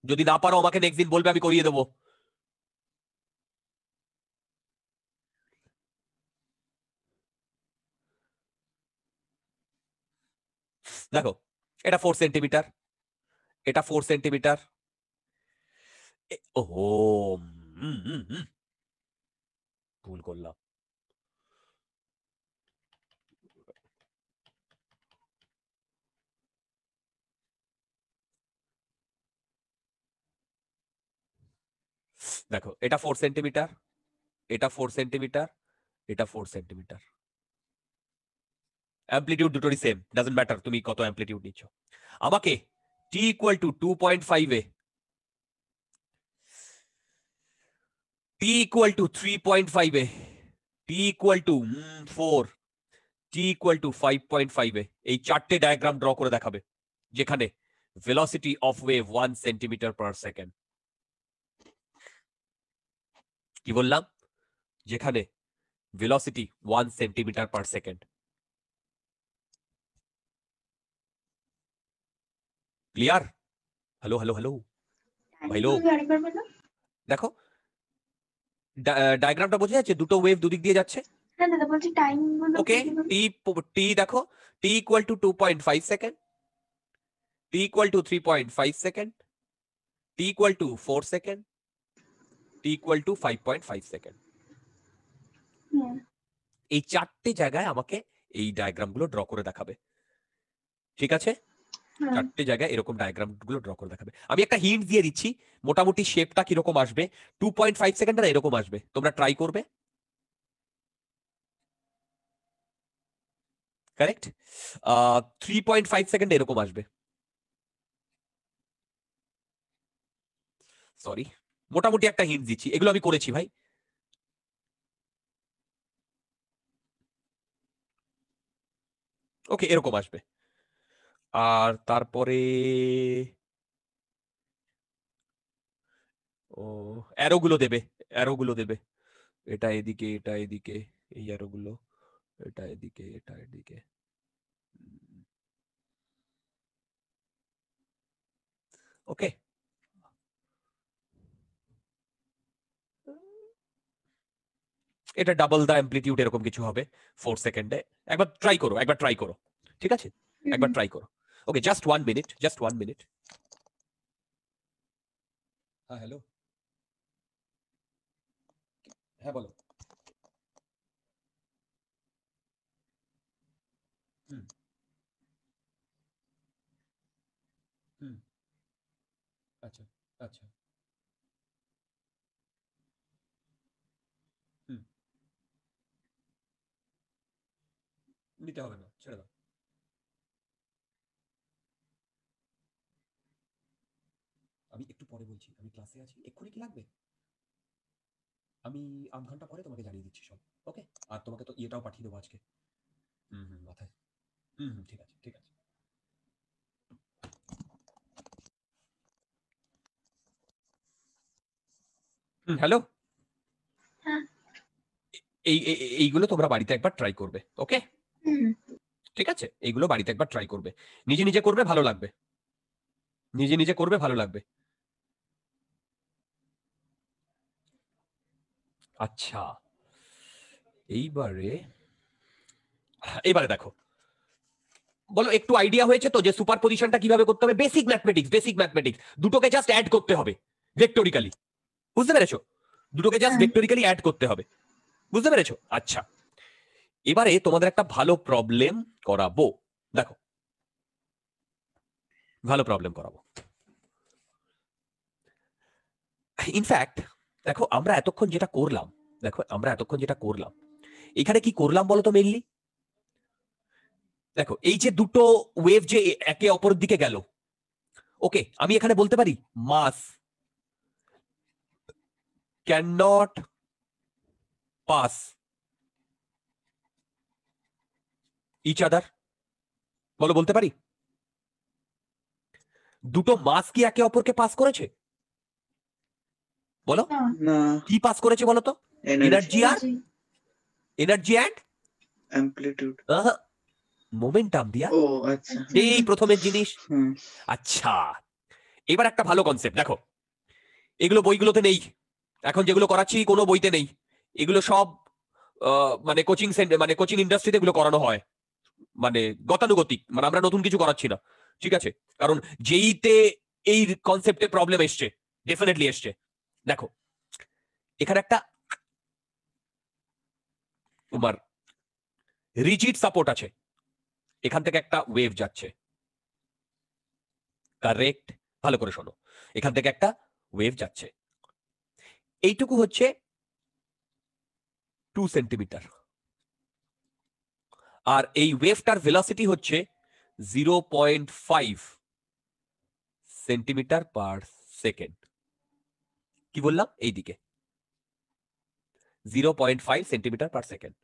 যদি না পারো আমাকে নেক্সট দিন বলবে, আমি করিয়ে দেবো। দেখো, এটা 4 সেন্টিমিটার, এটা 4 সেন্টিমিটার। ওহো, ভুল করলাম। দেখো, এটা 4 সেন্টিমিটার, এটা 4 সেন্টিমিটার, এটা 4 সেন্টিমিটার। অ্যাম্পলিটিউড দুটোরই সেম, ডাজন্ট ম্যাটার তুমি কত অ্যাম্পলিটিউড নিচ্ছ। আমাকে টি ইকুয়াল টু 2.5 এ, টি ইকুয়াল টু 3.5 এ, t equal to 4, t equal to 5.5 এ এই চারটে ডায়াগ্রাম ড্র করে দেখাবে, যেখানে velocity of wave 1 centimetre per second. কি বললাম? যেখানে velocity 1 centimetre per second. Clear? Hello hello hello ভাই লোক, আরেকবার বলো। দেখো ডায়াগ্রামটা বোঝা যাচ্ছে, দুটো ওয়েভ দুদিক দিয়ে যাচ্ছে। হ্যাঁ দাদা বলছি টাইম বলো। ওকে, টি টি দেখো, t equal to 2.5 second, t equal to 3.5 second, t equal to 4 second, t equal to 5.5 second. এই চারটে জায়গায় আমাকে এই ডায়াগ্রামগুলো ড্র করে দেখাবে, ঠিক আছে? চারটে জায়গায় এরকম ডায়াগ্রাম গুলো ড্র করে দেখাবে। আমি একটা হিন্ট দিয়ে দিচ্ছি, মোটামুটি শেপটা কিরকম আসবে। 2.5 সেকেন্ডে এরকম আসবে, তোমরা ট্রাই করবে। কারেক্ট। 3.5 সেকেন্ড এরকম আসবে। সরি, মোটামুটি একটা হিন্ট দিচ্ছি, এগুলো আমি করেছি ভাই। ওকে, এরকম আসবে। আর তারপরে ও অ্যারো গুলো দেবে, অ্যারো গুলো দেবে, এটা এদিকে, এটা এদিকে, এই অ্যারো গুলো, এটা এদিকে, এটা এদিকে। ওকে, এটা ডাবল দা অ্যাম্পলিটিউড এরকম কিছু হবে 4 সেকেন্ডে। একবার ট্রাই করো, একবার ট্রাই করো, ঠিক আছে? একবার ট্রাই করো। ওকে, জাস্ট 1 মিনিট, জাস্ট 1 মিনিট। হ্যাঁ হ্যালো, হ্যাঁ বলো। হুম হুম, আচ্ছা আচ্ছা, হুম, নিতে হবে না, ছেড়ে দাও। আমি একটু পরে বলছি, আমি ক্লাসে আছি, এক্ষুনি কি লাগবে? আমি 8 ঘন্টা পরে তোমাকে জানিয়ে দিচ্ছি সব। ওকে, আর তোমাকে তো ইয়েটাও পাঠিয়ে দেবো আজকে। হুম হুম, মাথায়। হুম হুম, ঠিক আছে ঠিক আছে। হুম, হ্যালো। হ্যাঁ। এইগুলো তোমরা বাড়িতে একবার ট্রাই করবে, ওকে? ঠিক আছে, এইগুলো বাড়িতে একবার ট্রাই করবে, নিজে নিজে করবে, ভালো লাগবে। নিজে নিজে করবে, ভালো লাগবে। আচ্ছা, এইবারে এইবারে দেখো, বলো একটু আইডিয়া হয়েছে তো যে সুপার পজিশনটা কিভাবে করতে হবে? বেসিক ম্যাথমেটিক্স, বেসিক ম্যাথমেটিক্স, দুটোকে জাস্ট অ্যাড করতে হবে ভেক্টরিক্যালি। বুঝতে পেরেছো? দুটোকে জাস্ট ভেক্টরিক্যালি অ্যাড করতে হবে, বুঝতে পেরেছো? আচ্ছা, এবারে তোমাদের একটা ভালো প্রবলেম করাবো। দেখো, ভালো প্রবলেম করাবো। ইনফ্যাক্ট দেখো, আমরা এতক্ষণ যেটা করলাম, দেখো আমরা এতক্ষণ যেটা করলাম, এখানে কি করলাম বলো তো মেইনলি? দেখো, এই যে দুটো ওয়েভ যে একে অপরের দিকে গেল, ওকে, আমি এখানে বলতে পারি mass can not pass each other. বলো, বলতে পারি? দুটো মাস কি একে অপরকে পাস করেছে? বলো, না না, কি পাস করেছে বলো তো? এনার্জি, এনার্জি আর এনার্জি অ্যান্ড অ্যাম্পলিটিউড। মোমেন্টাম দিয়া। ও আচ্ছা। এই প্রথমের জিনিস। হুম। আচ্ছা, এবার একটা ভালো কনসেপ্ট দেখো, এগুলো বইগুলোতে নেই, এখন যেগুলো করাচ্ছি কোনো বইতে নেই, এগুলো সব মানে কোচিং সেন্টার মানে কোচিং ইন্ডাস্ট্রিতে এগুলো করানো হয়, মানে গতানুগতিক, মানে আমরা নতুন কিছু করাচ্ছি না, ঠিক আছে? কারণ যেইতে এই কনসেপ্টে প্রবলেম এসছে, ডেফিনেটলি এসছে। দেখো, এখানে একটা তোমার রিজিড সাপোর্ট আছে, এখান থেকে একটা ওয়েভ যাচ্ছে, কারেক্ট? ভালো করে শোনো, এখান থেকে একটা ওয়েভ যাচ্ছে, এইটুকু হচ্ছে 2 সেন্টিমিটার, আর এই ওয়েভটার ভেলোসিটি হচ্ছে 0.5 সেন্টিমিটার পার সেকেন্ড। কি বললাম? এইদিকে 0.5 সেন্টিমিটার পার সেকেন্ড।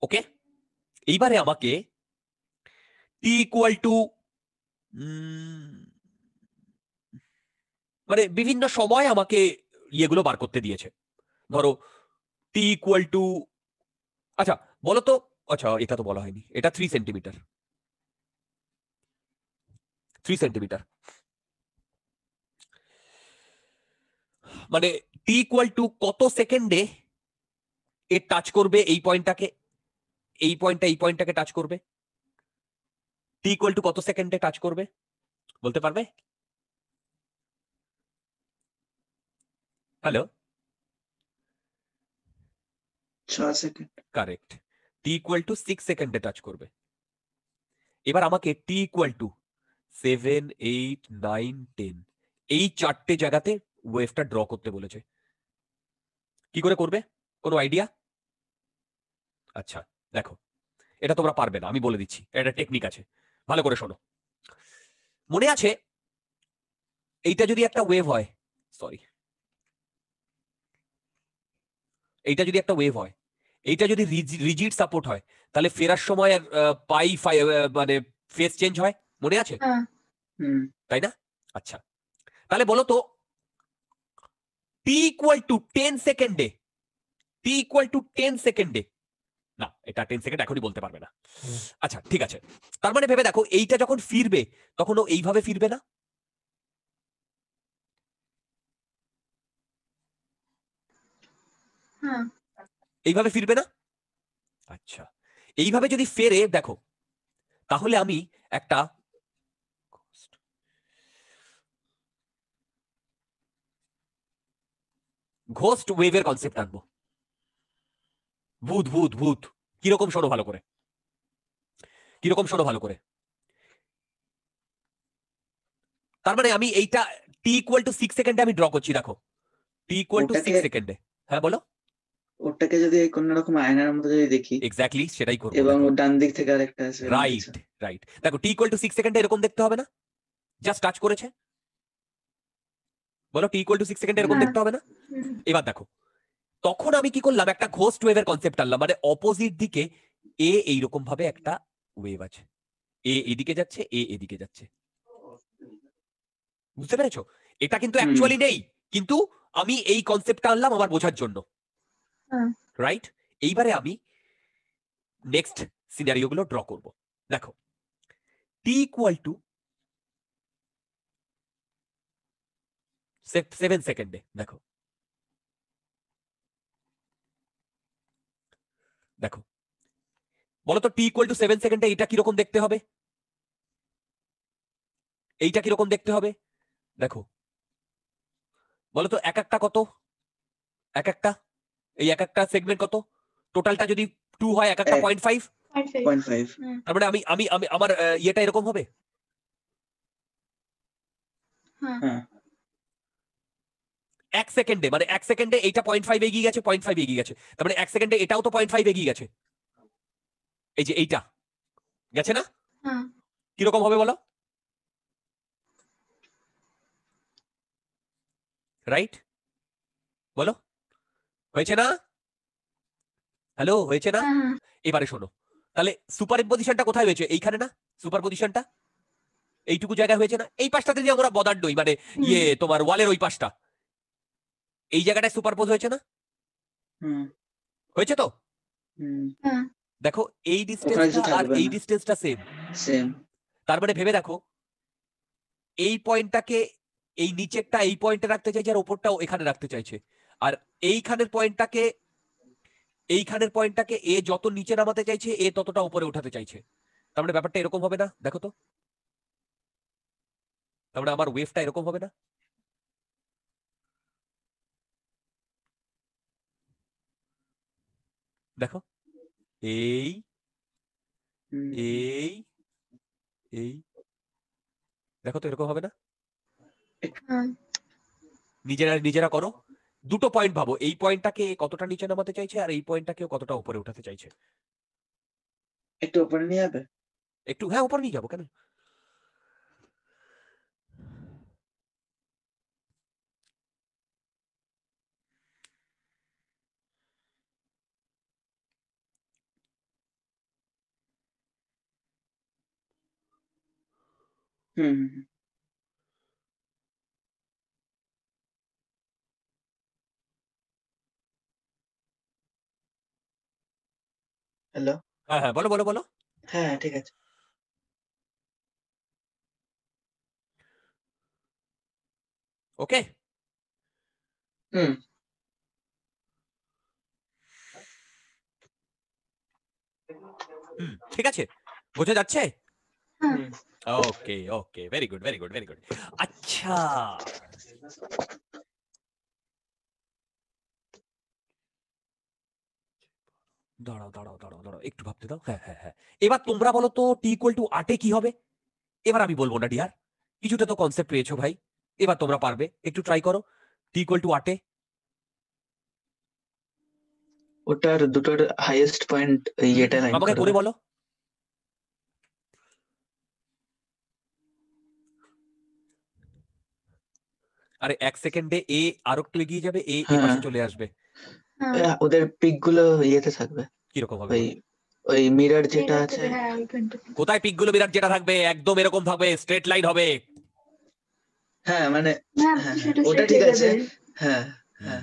ওকে, এইবারে আমাকে টি ইকুয়াল টু মানে বিভিন্ন সময় আমাকে ইয়েগুলো বার করতে দিয়েছে। ধরো টি ইকুয়াল টু, আচ্ছা বলো তো, আচ্ছা এটা তো বলা হয়নি, এটা 3 সেন্টিমিটার, 3 সেন্টিমিটার মানে টি ইকুয়াল টু কত সেকেন্ডে এ টাচ করবে এই পয়েন্টটাকে, এই পয়েন্টটা এই পয়েন্টটাকে টাচ করবে? টি ইকুয়াল টু কত সেকেন্ডে টাচ করবে বলতে পারবে? Hello, 6 second. কারেক্ট। টি ইকুয়াল টু 6 সেকেন্ডে টাচ করবে। এবার আমাকে টি ইকুয়াল টু 7, 8, 9, 10 এই চারটে জায়গাতে ওয়েভটা ড্র করতে বলেছে। কি করে করবে, কোনো আইডিয়া? আচ্ছা দেখো, এটা তোমরা পারবে না, আমি বলে দিচ্ছি, এটা টেকনিক আছে, ভালো করে শোনো। মনে আছে এইটা যদি একটা ওয়েভ হয়, সরি, এইটা যদি একটা ওয়েভ হয়, এইটা যদি রিজিড সাপোর্ট হয়, তাহলে ফেরার সময় পাই মানে ফেজ চেঞ্জ হয়, মনে আছে? হ্যাঁ হুম। তাই না? আচ্ছা, তাহলে বলো তো টি ইকুয়াল টু 10 সেকেন্ডে, টি ইকুয়াল টু 10 সেকেন্ডে, না এটা 10 সেকেন্ড এখনই বলতে পারবে না। আচ্ছা ঠিক আছে, তার মানে ভেবে দেখো, এইটা যখন ফিরবে তখন ও এইভাবে ফিরবে না? হ্যাঁ এইভাবে ফিরবে না? আচ্ছা, এইভাবে যদি ফেরে দেখো, তাহলে আমি একটা ঘোস্ট ওয়েভের কনসেপ্ট আনবো। ভূত ভূত ভূত, কিরকম শোনো ভালো করে, কিরকম শোনো ভালো করে। তার মানে আমি এইটা টি ইকুয়াল টু 6 সেকেন্ডে আমি ড্র করছি, দেখো টি ইকুয়াল টু ওটাকে 6 সেকেন্ডে। হ্যাঁ বলো। ওটাকে যদি কোন রকম আয়নার মতো যদি দেখি, এক্স্যাক্টলি সেটাই করবো, এবং দেখো। ডান দিক থেকে আরেকটা আছে এরকম কিছু। রাইট রাইট, দেখো টি ইকুয়াল টু 6 সেকেন্ডে এরকম দেখতে হবে না? জাস্ট টাচ করেছে, বলো টি ইকুয়াল টু 6 সেকেন্ডে এরকম হ্যাঁ। দেখতে হবে না? হুম, এবার দেখো, তখন আমি কি করলাম, একটা ঘোস্ট ওয়েভের কনসেপ্ট আনলাম, মানে অপোজিট দিকে এ এইরকম ভাবে একটা ওয়েভ আছে, এ এদিকে যাচ্ছে, এ এদিকে যাচ্ছে, বুঝতে পেরেছো? এটা কিন্তু হুম। অ্যাকচুয়ালি নেই, কিন্তু আমি এই কনসেপ্টটা আনলাম আমার বোঝার জন্য, হ্যাঁ রাইট? এইবারে আমি নেক্সট সিনারিও গুলো ড্র করব। দেখো টি ইকুয়াল টু 7 সেকেন্ডে, দেখো দেখো, বলো তো টি ইকুয়াল টু 7 সেকেন্ডে এইটা কিরকম দেখতে হবে, এইটা কিরকম দেখতে হবে? দেখো বলো তো এক একটা কত, এক একটা, এই এক একটা সেগমেন্ট কত, টোটালটা যদি 2 হয়, এক একটা 0.5, 0.5 0.5। হুম, তার মানে আমি আমি আমি আমার ইয়েটা এরকম হবে। হ্যাঁ হ্যাঁ। এক সেকেন্ডে, মানে এক সেকেন্ডে এইটা 0.5 এগিয়ে গেছে, 0.5 এগিয়ে গেছে, তার মানে এক সেকেন্ডে এটাও তো 0.5 এগিয়ে গেছে, এই যে এইটা গেছে না? হ্যাঁ কিরকম হবে বলো? রাইট? বলো, হয়েছে না? হ্যালো, হয়েছে না? হ্যাঁ এবারে শোনো, তাহলে সুপার পজিশনটা কোথায় হয়েছে? এইখানে না সুপার পজিশনটা? এইটুকু জায়গা হয়েছে না, এই পাশটাতে যে আমরা বদার ডই মানে ইয়ে তোমার ওয়ালের ওই পাশটা, এই জায়গাটায় সুপারপোজ হয়েছে না, হুম হয়েছে তো? হুম হ্যাঁ দেখো এই ওখানে ডিস্টেন্সটা কিছু আর থাকবে এই না, ডিস্টেন্সটা সেম, সেম। তার মানে ভেবে দেখো এই পয়েন্টটাকে এই নিচেরটা এই পয়েন্টে রাখতে চাইছে আর ওপরটাও এখানে রাখতে চাইছে, আর এইখানের পয়েন্টটাকে এ যত নিচে নামাতে চাইছে এ ততটা উপরে উঠাতে চাইছে, তার মানে ব্যাপারটা এরকম হবে না? দেখো তো, তার মানে আমার ওয়েভটা এরকম হবে না? দেখো এই হুম এই এই দেখো তো এরকম হবে না? হ্যাঁ নিজেরা নিজেরা করো, দুটো পয়েন্ট ভাবো, এই পয়েন্টটাকে কতটা নিচে নামাতে চাইছে আর এই পয়েন্টটাকেও কতটা উপরে উঠাতে চাইছে। একটু উপরে নিয়ে যাবে। একটু হ্যাঁ উপরে নিয়ে যাবো কেন? হুম হ্যালো। হ্যাঁ হ্যাঁ বলো বলো বলো। হ্যাঁ ঠিক আছে। ওকে হুম ঠিক আছে, বোঝা যাচ্ছে? হ্যাঁ hmm okay okay very good very good very good. আচ্ছা দাঁড়াও দাঁড়াও দাঁড়াও দাঁড়াও একটু ভাবতে দাও, হ্যাঁ হ্যাঁ হ্যাঁ, এবার তোমরা বলো তো টি ইকুয়াল টু 8 কি হবে? এবার আমি বলবো না ডিয়ার, কিছুটা তো কনসেপ্ট পেয়েছো ভাই, এবার তোমরা পারবে, একটু ট্রাই করো। টি ইকুয়াল টু 8 ওটার দুটোর হাইয়েস্ট পয়েন্ট ইয়েটা লাইন আমাকে করে করবে। বলো। আরে এক সেকেন্ডে এ আরো একটু এগিয়ে যাবে, এ এই হ্যাঁ পাশে চলে আসবে, হ্যাঁ ওদের পিক গুলো ইয়েতে থাকবে, কিরকম হবে ওই বলো? ওই মিরর যেটা এটা আছে। থেকে হ্যাঁ ওইখানটাতে কোথায় পিকগুলো বিরাট যেটা থাকবে একদম এরকম থাকবে, স্ট্রেট লাইন হবে। হ্যাঁ মানে হ্যাঁ হ্যাঁ হ্যাঁ সেটা ওটা সেট ঠিক হয়ে আছে। যাবে। হ্যাঁ হ্যাঁ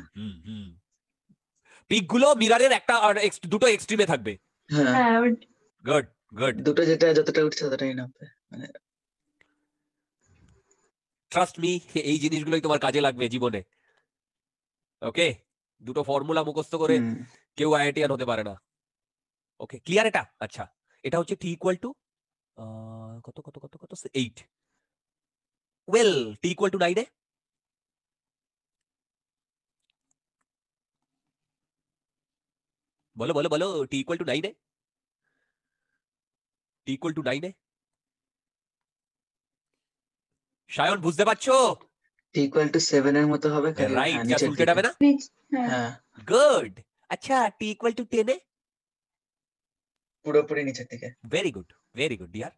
পিকগুলো মিররের একটা আর দুটো এক্সট্রিমে থাকবে। হ্যাঁ হ্যাঁ গুড গুড, দুটো যেটা যতটা উঠছে ততটাই নামবে মানে। ট্রাস্ট মি, এই জিনিসগুলোই তোমার কাজে লাগবে জীবনে। ওকে, দুটো ফর্মুলা মুখস্থ করে হুম কেউ আইআইটিয়ান হতে পারে না। ওকে ক্লিয়ার এটা? আচ্ছা এটা হচ্ছে টি ইকুয়াল টু কত কত কত কত 8, ওয়েল টি ইকুয়াল টু 9 বলো বলো বলো, t equal to 9 t equal to 9 Sayan বুঝতে পারছো? ইকুয়াল টু 7 এর মতো হবে, খালি রাইট, হ্যাঁ যা নিচের উল্টে দিকে। যাবে না? নিচ হ্যাঁ হ্যাঁ গুড। আচ্ছা টি ইকুয়াল টু 10 পুরোপুরি নিচের দিকে। Very good dear.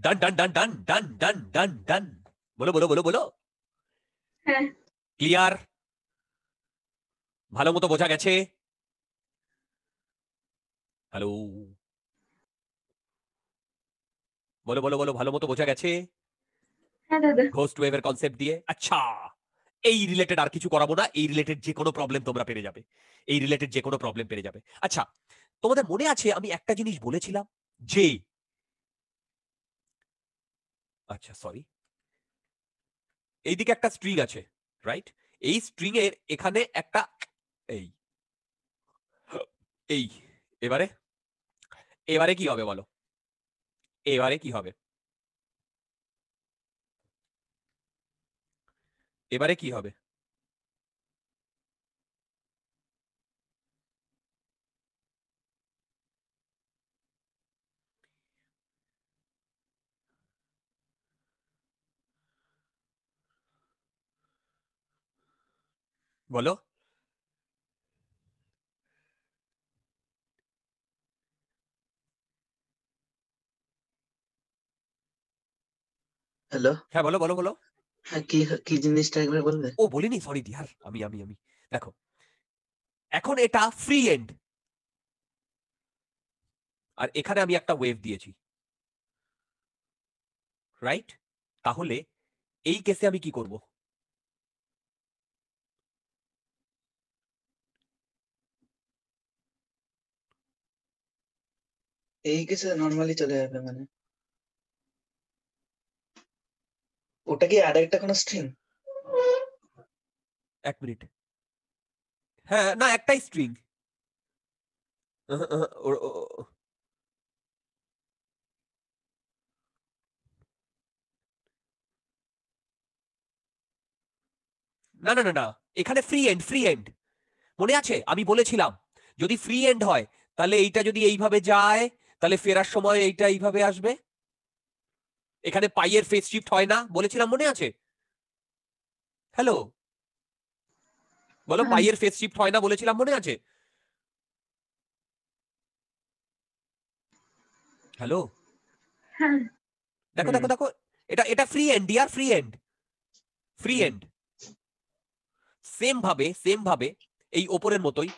Done done done done done done done done, বলো বলো বলো বলো। হ্যাঁ ক্লিয়ার? ভালো মতো বোঝা গেছে? হ্যালো বলো বলো বলো, ভালো মতো বোঝা গেছে হ্যাঁ দাদা ঘোস্ট ওয়েভের কনসেপ্ট দিয়ে? আচ্ছা এই রিলেটেড আর কিছু করাবো না, এই রিলেটেড যে কোনো প্রবলেম তোমরা পেরে যাবে, এই রিলেটেড যে কোনো প্রবলেম পেরে যাবে। আচ্ছা তোমাদের মনে আছে আমি একটা জিনিস বলেছিলাম যে, আচ্ছা সরি, এইদিকে একটা স্ট্রিং আছে রাইট, এই স্ট্রিং এর এখানে একটা এই এই এবারে এবারে কি হবে বলো, এবারে কি হবে, এবারে কি হবে? বলো। হ্যালো। হ্যাঁ বলো বলো বলো। হ্যাঁ কি কি জিনিসটা একবার বলবে? ও বলিনি, সরি ডিয়ার, আমি দেখো এখন এটা ফ্রি এন্ড, আর এখানে আমি একটা ওয়েভ দিয়েছি, রাইট? তাহলে এই কেসে আমি কি করব? এই কেসে নর্মালি চলে যাবে মানে ওটা কি আর একটা কোনো স্ট্রিং? এক মিনিট, হ্যাঁ না একটাই স্ট্রিং। না না না না, এখানে ফ্রি এন্ড, ফ্রি এন্ড মনে আছে আমি বলেছিলাম যদি ফ্রি এন্ড হয় তাহলে এইটা যদি এইভাবে যায় তাহলে ফেরার সময় এইটা এইভাবে আসবে। এখানে পাইয়ের ফেজ শিফট হয় না বলেছিলাম, মনে আছে? হ্যালো, বলো, হ্যাঁ পাইয়ের ফেজ শিফট হয় না বলেছিলাম, মনে আছে? হ্যালো, হ্যাঁ দেখো হুম দেখো দেখো, এটা এটা free end dear, free end, free hmm end. Same ভাবে এই ওপরের মতোই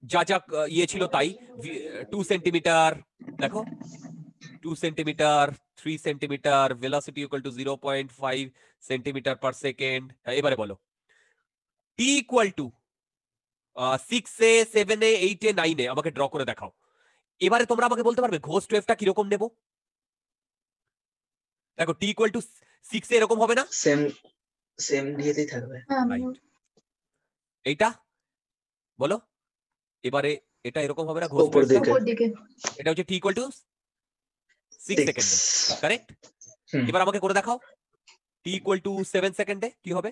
যা যা ইয়ে ছিল তাই, 2 সেন্টিমিটার, দেখো 2 centimetre, 3 centimetre, velocity equal to 0.5 centimetre per second. এবারে বলো টি ইকুয়াল টু 6-এ, 7-এ, 8-এ, 9-এ আমাকে ড্র করে দেখাও। এবারে তোমরা আমাকে বলতে পারবে ঘোস্ট ওয়েভটা কিরকম নেব? দেখো টি ইকুয়াল টু 6-এ এরকম হবে না? সেম সেম দিয়েতেই থাকবে। হ্যাঁ রাইট, এইটা বলো এবারে, এটা এরকম হবে না ঘোস্ট ওপর ওয়েভটা? দিকে উপর দিকে। এটা হচ্ছে টি ইকুয়াল টু 6 6 সেকেন্ডে, কারেক্ট? হুম এবার আমাকে করে দেখাও টি ইকুয়াল টু 7 সেকেন্ডে কি হবে?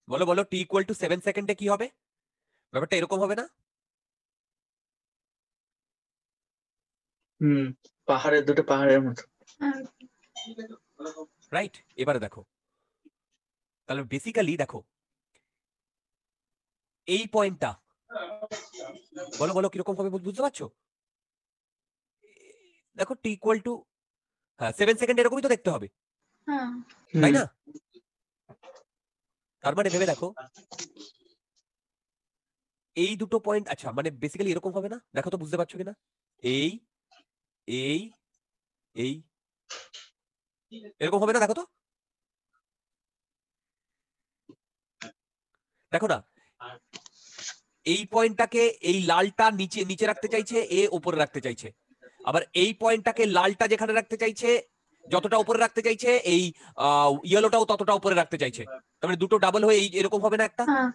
বলো বলো, টি ইকুয়াল টু 7 সেকেন্ডে কি হবে? ব্যাপারটা এরকম হবে না? হুম দুটো পাহাড়ের মতো। হ্যাঁ রাইট, এবারে দেখো, তাহলে বেসিক্যালি দেখো এই পয়েন্টটা, বলো বলো কিরকম হবে বুঝতে পারছো? দেখো টি ইকুয়াল টু, হ্যাঁ 7 সেকেন্ড এরকমই তো দেখতে হবে, হ্যাঁ তাই হুম না? তার মানে ভেবে দেখো এই দুটো পয়েন্ট, আচ্ছা মানে বেসিক্যালি এরকম হবে না, দেখো তো বুঝতে পারছো কিনা? এই এই এই এরকম হবে না, দেখো তো, দেখো না, এই পয়েন্টটাকে, এই লালটা নিচে নিচে রাখতে চাইছে, এ উপরে রাখতে চাইছে। আবার এই পয়েন্টটাকে, লালটা যেখানে রাখতে চাইছে, যতটা উপরে রাখতে চাইছে, এই ইয়েলোটাও ততটা উপরে রাখতে চাইছে। তার মানে দুটো ডাবল হয়ে এরকম হবে না একটা? হ্যাঁ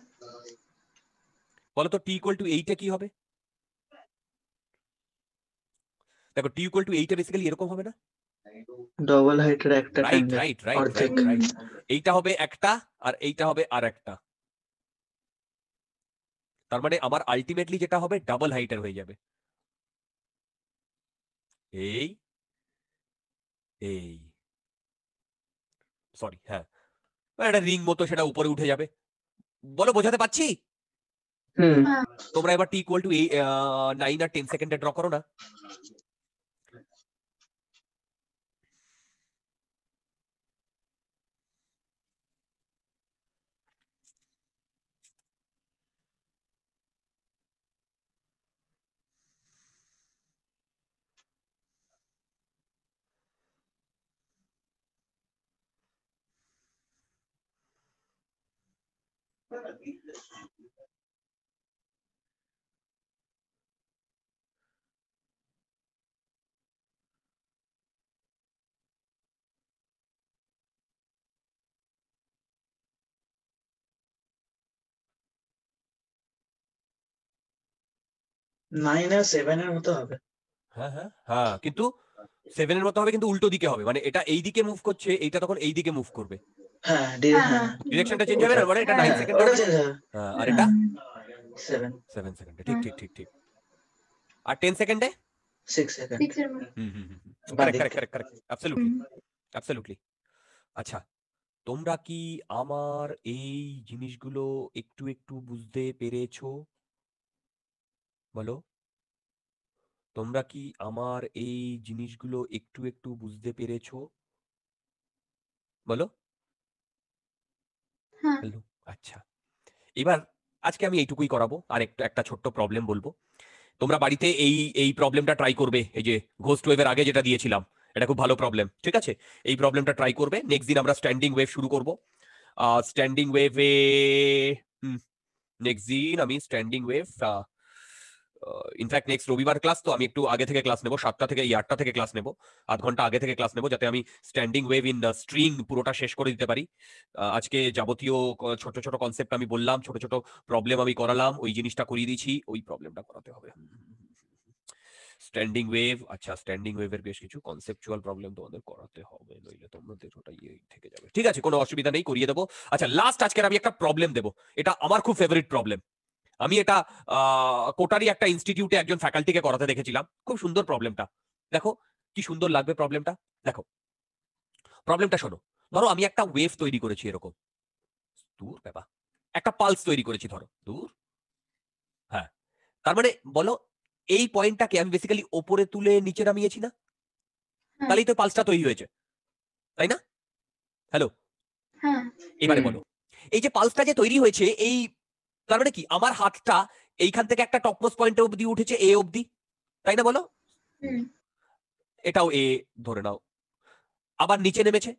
বলো তো টি ইকুয়াল টু 8-এ কি হবে? দেখো টি ইকুয়াল টু 8-এ বেসিক্যালি এরকম হবে না? ডবল হাইটের একটা রাইট ট্রায়াঙ্গেল রাইট রাইট অর্ধেক। রাইট রাইট, এইটা হবে একটা আর এইটা হবে আর একটা। তার মানে আমার আলটিমেটলি যেটা হবে ডাবল হাইটের হয়ে যাবে, এই এই সরি, হ্যাঁ একটা রিং মতো সেটা উপরে উঠে যাবে। বলো বোঝাতে পারছি? হুম হ্যাঁ তোমরা এবার টি ইকুয়াল টু 9 আর 10 সেকেন্ডে ড্র করো না। নাইন আর 7 এর মতো হবে। হ্যাঁ হ্যাঁ হ্যাঁ, কিন্তু 7 এর মতো হবে কিন্তু উল্টো দিকে হবে, মানে এটা এই দিকে মুভ করছে, এইটা তখন এই দিকে মুভ করবে, হ্যাঁ হ্যাঁ হ্যাঁ ডিরেকশনটা চেঞ্জ হবে না, মানে এটা হ্যাঁ, 9 হ্যাঁ, সেকেন্ড ওটা হবে, চেঞ্জ হবে। আর এটা 7 7 সেকেন্ডে, ঠিক ঠিক ঠিক ঠিক। আর 10 সেকেন্ডে 6 সেকেন্ড 6 এর মধ্যে। বাঁ কারেক্ট দিক কারেক্ট থেকে। Correct correct, absolutely absolutely. আচ্ছা, তোমরা কি আমার এই জিনিসগুলো একটু একটু বুঝতে পেরেছো? বলো, তোমরা কি আমার এই জিনিসগুলো একটু একটু বুঝতে পেরেছো? বলো। হ্যাঁ, হ্যালো, আচ্ছা। এবার আজকে আমি এইটুকুই করাবো, আর একটা ছোট্ট প্রবলেম বলবো। তোমরা বাড়িতে এই প্রবলেমটা ট্রাই করবে, এই যে ঘোস্ট ওয়েভের আগে যেটা দিয়েছিলাম, এটা খুব ভালো প্রবলেম, ঠিক আছে? এই প্রবলেমটা ট্রাই করবে। নেক্সট দিন আমরা স্ট্যান্ডিং ওয়েভ শুরু করব। স্ট্যান্ডিং ওয়েভে নেক্সট দিন আমি স্ট্যান্ডিং ওয়েভ, ইনফ্যাক্ট নেক্সট রবিবার ক্লাস, তো আমি একটু আগে থেকে ক্লাস নেবো, 7টা থেকে 8টা থেকে ক্লাস নেবো, আধ ঘন্টা আগে থেকে ক্লাস নেবো, যাতে আমি স্ট্যান্ডিং ওয়েভ ইন স্ট্রিং পুরোটা শেষ করে দিতে পারি। আজকে যাবতীয় ছোট ছোট কনসেপ্ট আমি বললাম, ছোট ছোট প্রবলেম আমি করালাম, ওই জিনিসটা করিয়ে দিয়েছি, ওই প্রবলেমটা করাতে হবে। স্ট্যান্ডিং ওয়েভ, আচ্ছা স্ট্যান্ডিং ওয়েভের বেশ কিছু কনসেপচুয়াল প্রবলেম তোমাদের করাতে হবে, নইলে তোমাদের ওটা থেকে যাবে। ঠিক আছে, কোনো অসুবিধা নেই, করিয়ে দেবো। আচ্ছা, লাস্ট আজকের আমি একটা প্রবলেম দেবো, এটা আমার খুব ফেভারিট প্রবলেম। আমি এটা কোটারি একটা ইনস্টিটিউটে একজন ফ্যাকাল্টিকে করাতে দেখেছিলাম, খুব সুন্দর প্রবলেমটা। দেখো কি সুন্দর লাগবে প্রবলেমটা, দেখো প্রবলেমটা শোনো। ধরো আমি একটা ওয়েভ তৈরি করেছি এরকম, দূর ব্যাপার, একটা পালস তৈরি করেছি, ধরো দূর, হ্যাঁ। তার মানে বলো, এই পয়েন্টটাকে আমি বেসিক্যালি ওপরে তুলে নিচে নামিয়েছি না? হ্যাঁ, তাহলেই তো পালসটা তৈরি হয়েছে, তাই না? হ্যালো, হ্যাঁ, এবারে বলো, এই যে পালসটা যে তৈরি হয়েছে, এই তার মানে কি আমার হাতটা এইখান থেকে একটা টপমোস্ট পয়েন্ট অবধি উঠেছে, এ অবধি, তাই না? বলো, হুম, এটাও এ ধরে নাও, আবার নিচে নেমেছে।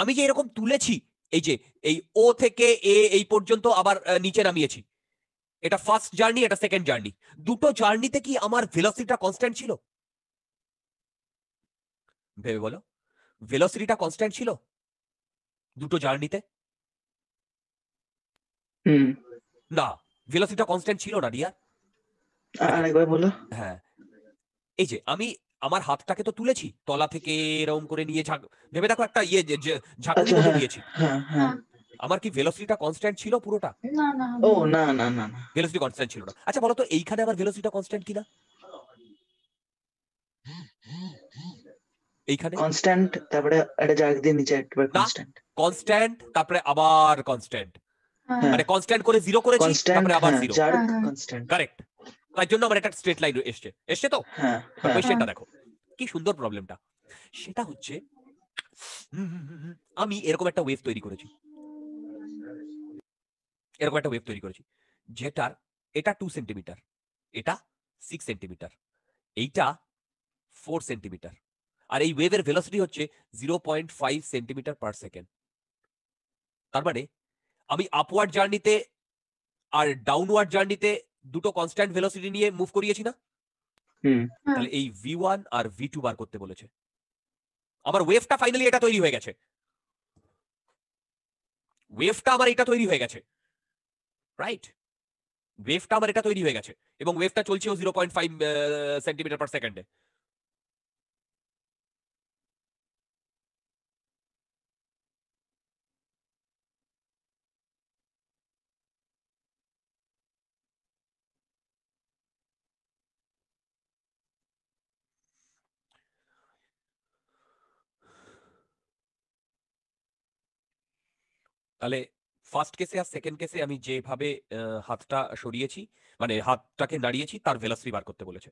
আমি যে এরকম তুলেছি, এই যে এই ও থেকে এ এই পর্যন্ত আবার নিচে নামিয়েছি, এটা ফার্স্ট জার্নি, এটা সেকেন্ড জার্নি। দুটো জার্নিতে কি আমার ভেলোসিটিটা কনস্ট্যান্ট ছিল? ভেবে বলো, ভেলোসিটিটা কনস্ট্যান্ট ছিল দুটো জার্নিতে? হুম না, ভেলোসিটিটা কনস্ট্যান্ট ছিল না ডিয়ার। আরেকবার বলো। হ্যাঁ, এই যে আমি আমার হাতটাকে তো তুলেছি তলা থেকে, এরকম করে নিয়ে ভেবে দেখো একটা ইয়ে ঝাঁকুনি আচ্ছা, মতো হ্যাঁ দিয়েছি, হ্যাঁ হ্যাঁ। হ্যাঁ, আমার কি ভেলোসিটিটা কনস্ট্যান্ট ছিল পুরোটা? না, না, ও হবে না। না না না না, ভেলোসিটি কনস্ট্যান্ট ছিল না। আচ্ছা বলো তো, এইখানে আবার ভেলোসিটিটা কনস্ট্যান্ট কিনা? এইখানে কনস্ট্যান্ট, তারপরে একটা জায়গা দিয়ে নিচে একবার না, কনস্ট্যান্ট। কনস্ট্যান্ট তারপরে আবার কনস্ট্যান্ট, হ্যাঁ, হ্যাঁ মানে কনস্ট্যান্ট করে জিরো করেছি, কনস্ট্যান্ট, তারপরে আবার হ্যাঁ জিরো। জার্ক হ্যাঁ, হ্যাঁ, কনস্ট্যান্ট। কারেক্ট, তার জন্য আমার একটা স্ট্রেট লাইন এসছে, এসছে তো। হ্যাঁ এবার হ্যাঁ কোয়েশ্চেনটা হ্যাঁ, দেখো, কি সুন্দর প্রবলেমটা। সেটা হচ্ছে আমি এরকম একটা ওয়েভ তৈরি করেছি, এরকম একটা ওয়েভ তৈরি করেছি, যেটার এটা 2 সেন্টিমিটার, এটা 6 সেন্টিমিটার, এইটা 4 সেন্টিমিটার, আর এই ওয়েভের ভেলোসিটি হচ্ছে 0.5 সেন্টিমিটার পার সেকেন্ড। তার মানে আমি আপওয়ার্ড জার্নিতে আর ডাউনওয়ার্ড জার্নিতে দুটো কনস্ট্যান্ট ভেলোসিটি নিয়ে মুভ করিয়েছি না? হুম হ্যাঁ, তাহলে এই v1 আর v2 বার করতে বলেছে। আমার ওয়েভটা ফাইনালি এটা তৈরি হয়ে গেছে, ওয়েভটা আমার এটা তৈরি হয়ে গেছে, রাইট? ওয়েভটা আমার এটা তৈরি হয়ে গেছে, এবং ওয়েভটা চলছেও 0.5 সেন্টিমিটার পার সেকেন্ডে। তাহলে ফার্স্ট কেসে আর সেকেন্ড কেসে আমি যেভাবে হাতটা সরিয়েছি, মানে হাতটাকে নাড়িয়েছি, তার ভেলোসিটি বার করতে বলেছে।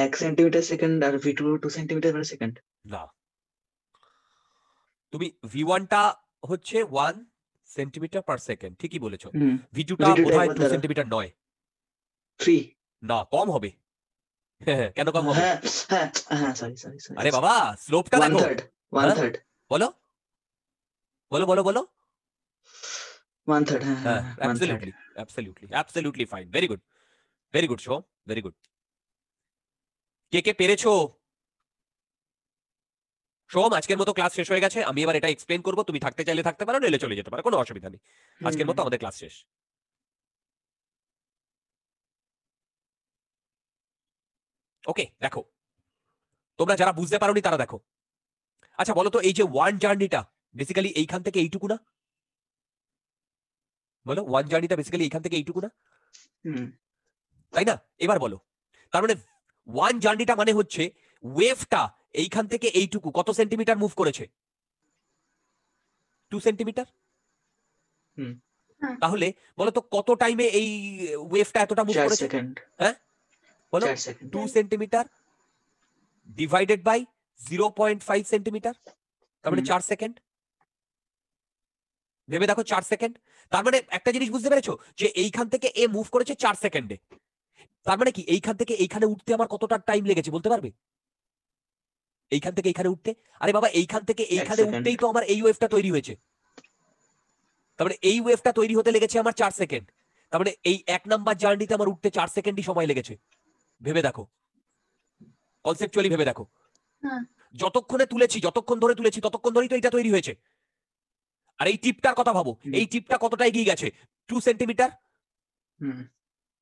এক সেন্টিমিটার সেকেন্ড আর ভি2 2 সেন্টিমিটার পার সেকেন্ড। না, তুমি v1টা হচ্ছে 1 সেন্টিমিটার পার সেকেন্ড, ঠিকই বলেছো। হুম v2টা রিলেটিভ বোধহয় একবার 2 দ্বারা সেন্টিমিটার নয়। 3। না, কম হবে। কেন কম হবে? হ্যাঁ হ্যাঁ হ্যাঁ, সরি সরি সরি, আরে বাবা, স্লোপটা ওয়ান দেখো। থার্ড, ওয়ান হ্যাঁ, থার্ড, বলো বলো বলো বলো। ওয়ান থার্ড, হ্যাঁ হ্যাঁ হ্যাঁ, one third. Absolutely absolutely absolutely fine, very good, very good show, very good. কে কে পেরেছো? সোম, আজকের মতো ক্লাস শেষ হয়ে গেছে। আমি এবার এটা এক্সপ্লেন করবো, তুমি থাকতে চাইলে থাকতে পারো, নইলে চলে যেতে পারো, কোনো অসুবিধা নেই। আজকের মতো আমাদের ক্লাস শেষ। ওকে, দেখো তোমরা যারা বুঝতে পারোনি তারা দেখো। আচ্ছা বলো তো, এই যে ওয়ান জার্নিটা বেসিক্যালি এইখান থেকে এইটুকু না? বলো, ওয়ান জার্নিটা বেসিক্যালি এইখান থেকে এইটুকু না, তাই না? এবার বলো, তার মানে ওয়ান জার্নিটা মানে হচ্ছে ওয়েভটা এইখান থেকে এইটুকু কত সেন্টিমিটার মুভ করেছে? 2 সেন্টিমিটার। তাহলে বলো তো কত টাইমে এই ওয়েভটা এতটা মুভ 4 করেছে? সেকেন্ড। হ্যাঁ বলো, 4 second. 2 centimetre divided by 0.5 centimetre, তার মানে 4 সেকেন্ড। ভেবে দেখো, 4 সেকেন্ড। তার মানে একটা জিনিস বুঝতে পেরেছো যে এইখান থেকে এ মুভ করেছে 4 সেকেন্ডে। তার মানে কি এইখান থেকে এইখানে উঠতে আমার কতটা টাইম লেগেছে বলতে পারবে? এইখান থেকে এইখানে উঠতে, আরে বাবা এইখান থেকে এইখানে second। উঠতেই তো আমার এই ওয়েভটা তৈরি হয়েছে। তার মানে এই ওয়েভটা তৈরি হতে লেগেছে আমার 4 সেকেন্ড। তার মানে এই 1 নাম্বার জার্নিতে আমার উঠতে 4 সেকেন্ডই সময় লেগেছে। ভেবে দেখো, কনসেপচুয়ালি ভেবে দেখো। যতক্ষণে তুলেছি, যতক্ষণ ধরে তুলেছি ততক্ষণ ধরেই তো এটা তৈরি হয়েছে। আর এই টিপটার কথা ভাবো, এই টিপটা কতটা এগিয়ে গেছে? 2 সেন্টিমিটার।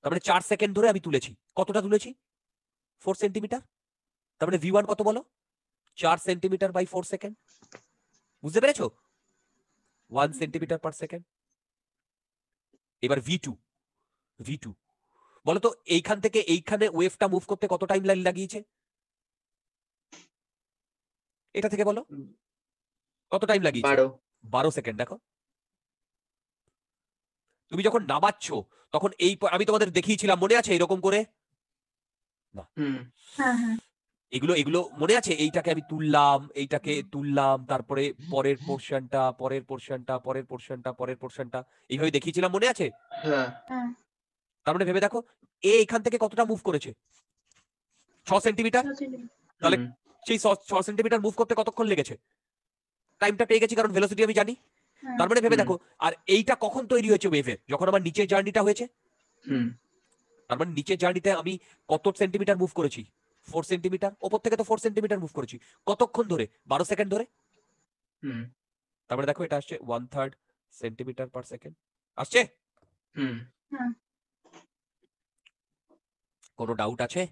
তার মানে 4 সেকেন্ড ধরে আমি তুলেছি। কতটা তুলেছি? 4 সেন্টিমিটার। তার মানে V1 কত বলো? 4 সেন্টিমিটার বাই 4 সেকেন্ড। বুঝতে পেরেছো? 1 সেন্টিমিটার পার সেকেন্ড। এবার V2 বলো তো, এইখান থেকে এইখানে ওয়েভটা মুভ করতে কত টাইম লাগিয়েছে? এটা থেকে বলো কত টাইম লাগিয়েছে? 12 সেকেন্ড। দেখো, তুমি যখন নামাচ্ছ তখন এই আমি তোমাদের দেখিয়েছিলাম, মনে আছে এরকম করে? না, এগুলো এগুলো মনে আছে? এইটাকে আমি তুললাম, এইটাকে তুললাম, তারপরে পরের পোর্শনটা, পরের পোর্শনটা, পরের পোর্শনটা, পরের পোর্শনটা, এইভাবে দেখিয়েছিলাম, মনে আছে? তার মানে ভেবে দেখো, এ এখান থেকে কতটা মুভ করেছে? 6 সেন্টিমিটার। তাহলে সেই 6 সেন্টিমিটার মুভ করতে কতক্ষণ লেগেছে? টাইমটা পেয়ে গেছি, কারণ ভেলোসিটি আমি জানি। তার মানে ভেবে দেখো, আর এইটা কখন তৈরি হয়েছে ওয়েভের? যখন আমার নিচের জার্নিটা হয়েছে। তার মানে নিচের জার্নিতে আমি কত সেন্টিমিটার মুভ করেছি? 4 সেন্টিমিটার। ওপর থেকে তো 4 সেন্টিমিটার মুভ করেছি। কতক্ষণ ধরে? 12 সেকেন্ড ধরে। তার মানে দেখো, এটা আসছে 1/3 সেন্টিমিটার পার সেকেন্ড আসছে। কোনো ডাউট আছে?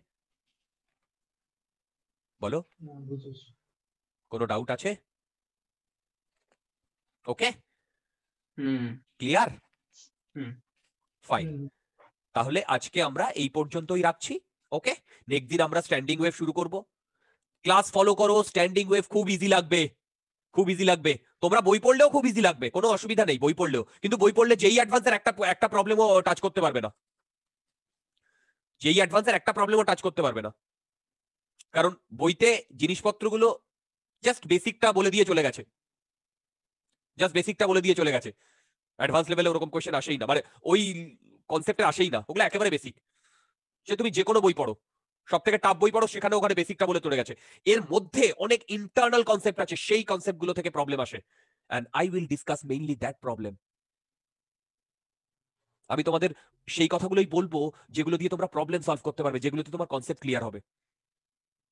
বলো, কোনো ডাউট আছে? ওকে, ক্লিয়ার, ফাইন। তাহলে আজকে আমরা এই পর্যন্তই রাখছি। ওকে, নেক্সট দিন আমরা স্ট্যান্ডিং ওয়েভ শুরু করব। ক্লাস ফলো করো, স্ট্যান্ডিং ওয়েভ খুব ইজি লাগবে, খুব ইজি লাগবে। তোমরা বই পড়লেও খুব ইজি লাগবে, কোনো অসুবিধা নেই বই পড়লেও। কিন্তু বই পড়লে যেই অ্যাডভান্সের একটা প্রবলেমও টাচ করতে পারবে না, যেই অ্যাডভান্সের একটা প্রবলেমও টাচ করতে পারবে না। কারণ বইতে জিনিসপত্রগুলো জাস্ট বেসিকটা বলে দিয়ে চলে গেছে, জাস্ট বেসিকটা বলে দিয়ে চলে গেছে। অ্যাডভান্স লেভেলে ওরকম কোশ্চেন আসেই না, মানে ওই কনসেপ্টে আসেই না, ওগুলো একেবারে বেসিক। সে তুমি যে কোনো বই পড়ো, সব থেকে টাফ বই পড়ো, সেখানে ওখানে বেসিকটা বলে চলে গেছে। এর মধ্যে অনেক ইন্টারনাল কনসেপ্ট আছে, সেই কনসেপ্টগুলো থেকে প্রবলেম আসে, and I will discuss mainly that problem. আমি তোমাদের সেই কথাগুলোই বলবো যেগুলো দিয়ে তোমরা প্রবলেম সলভ করতে পারবে, যেগুলোতে তোমার কনসেপ্ট ক্লিয়ার হবে।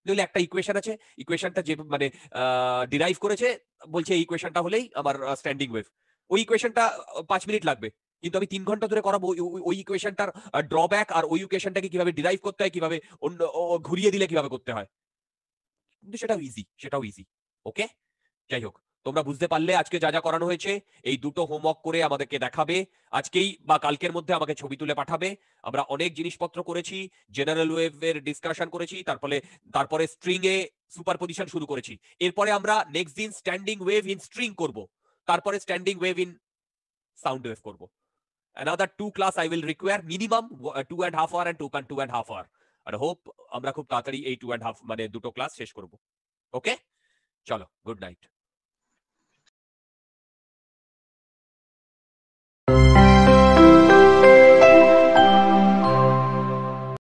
নইলে একটা ইকুয়েশন আছে, ইকুয়েশনটা যে মানে ডিরাইভ করেছে, বলছে এই ইকুয়েশনটা হলেই আমার স্ট্যান্ডিং ওয়েভ। ওই ইকুয়েশনটা 5 মিনিট লাগবে, কিন্তু আমি 3 ঘন্টা ধরে করাবো ওই ইকুয়েশনটার ড্রব্যাক, আর ওই ইকুয়েশনটাকে কিভাবে ডিরাইভ করতে হয়, কিভাবে অন্য ঘুরিয়ে দিলে কিভাবে করতে হয়। কিন্তু সেটাও ইজি, সেটাও ইজি। ওকে, যাই হোক, তোমরা বুঝতে পারলে আজকে যা যা করানো হয়েছে। এই দুটো হোমওয়ার্ক করে আমাদেরকে দেখাবে আজকেই বা কালকের মধ্যে, আমাকে ছবি তুলে পাঠাবে। আমরা অনেক জিনিসপত্র করেছি, জেনারেল ওয়েভের ডিসকাশন করেছি, তারপরে স্ট্রিং এ সুপারপজিশন শুরু করেছি। এরপরে আমরা নেক্সট দিন স্ট্যান্ডিং ওয়েভ ইন স্ট্রিং করব, তারপরে standing wave in sound wave করব। another 2 class I will require minimum 2.5 hour and 2.5 hour, and hope আমরা খুব তাড়াতাড়ি এই 2.5 মানে দুটো ক্লাস শেষ করব। ওকে, চলো, গুড নাইট।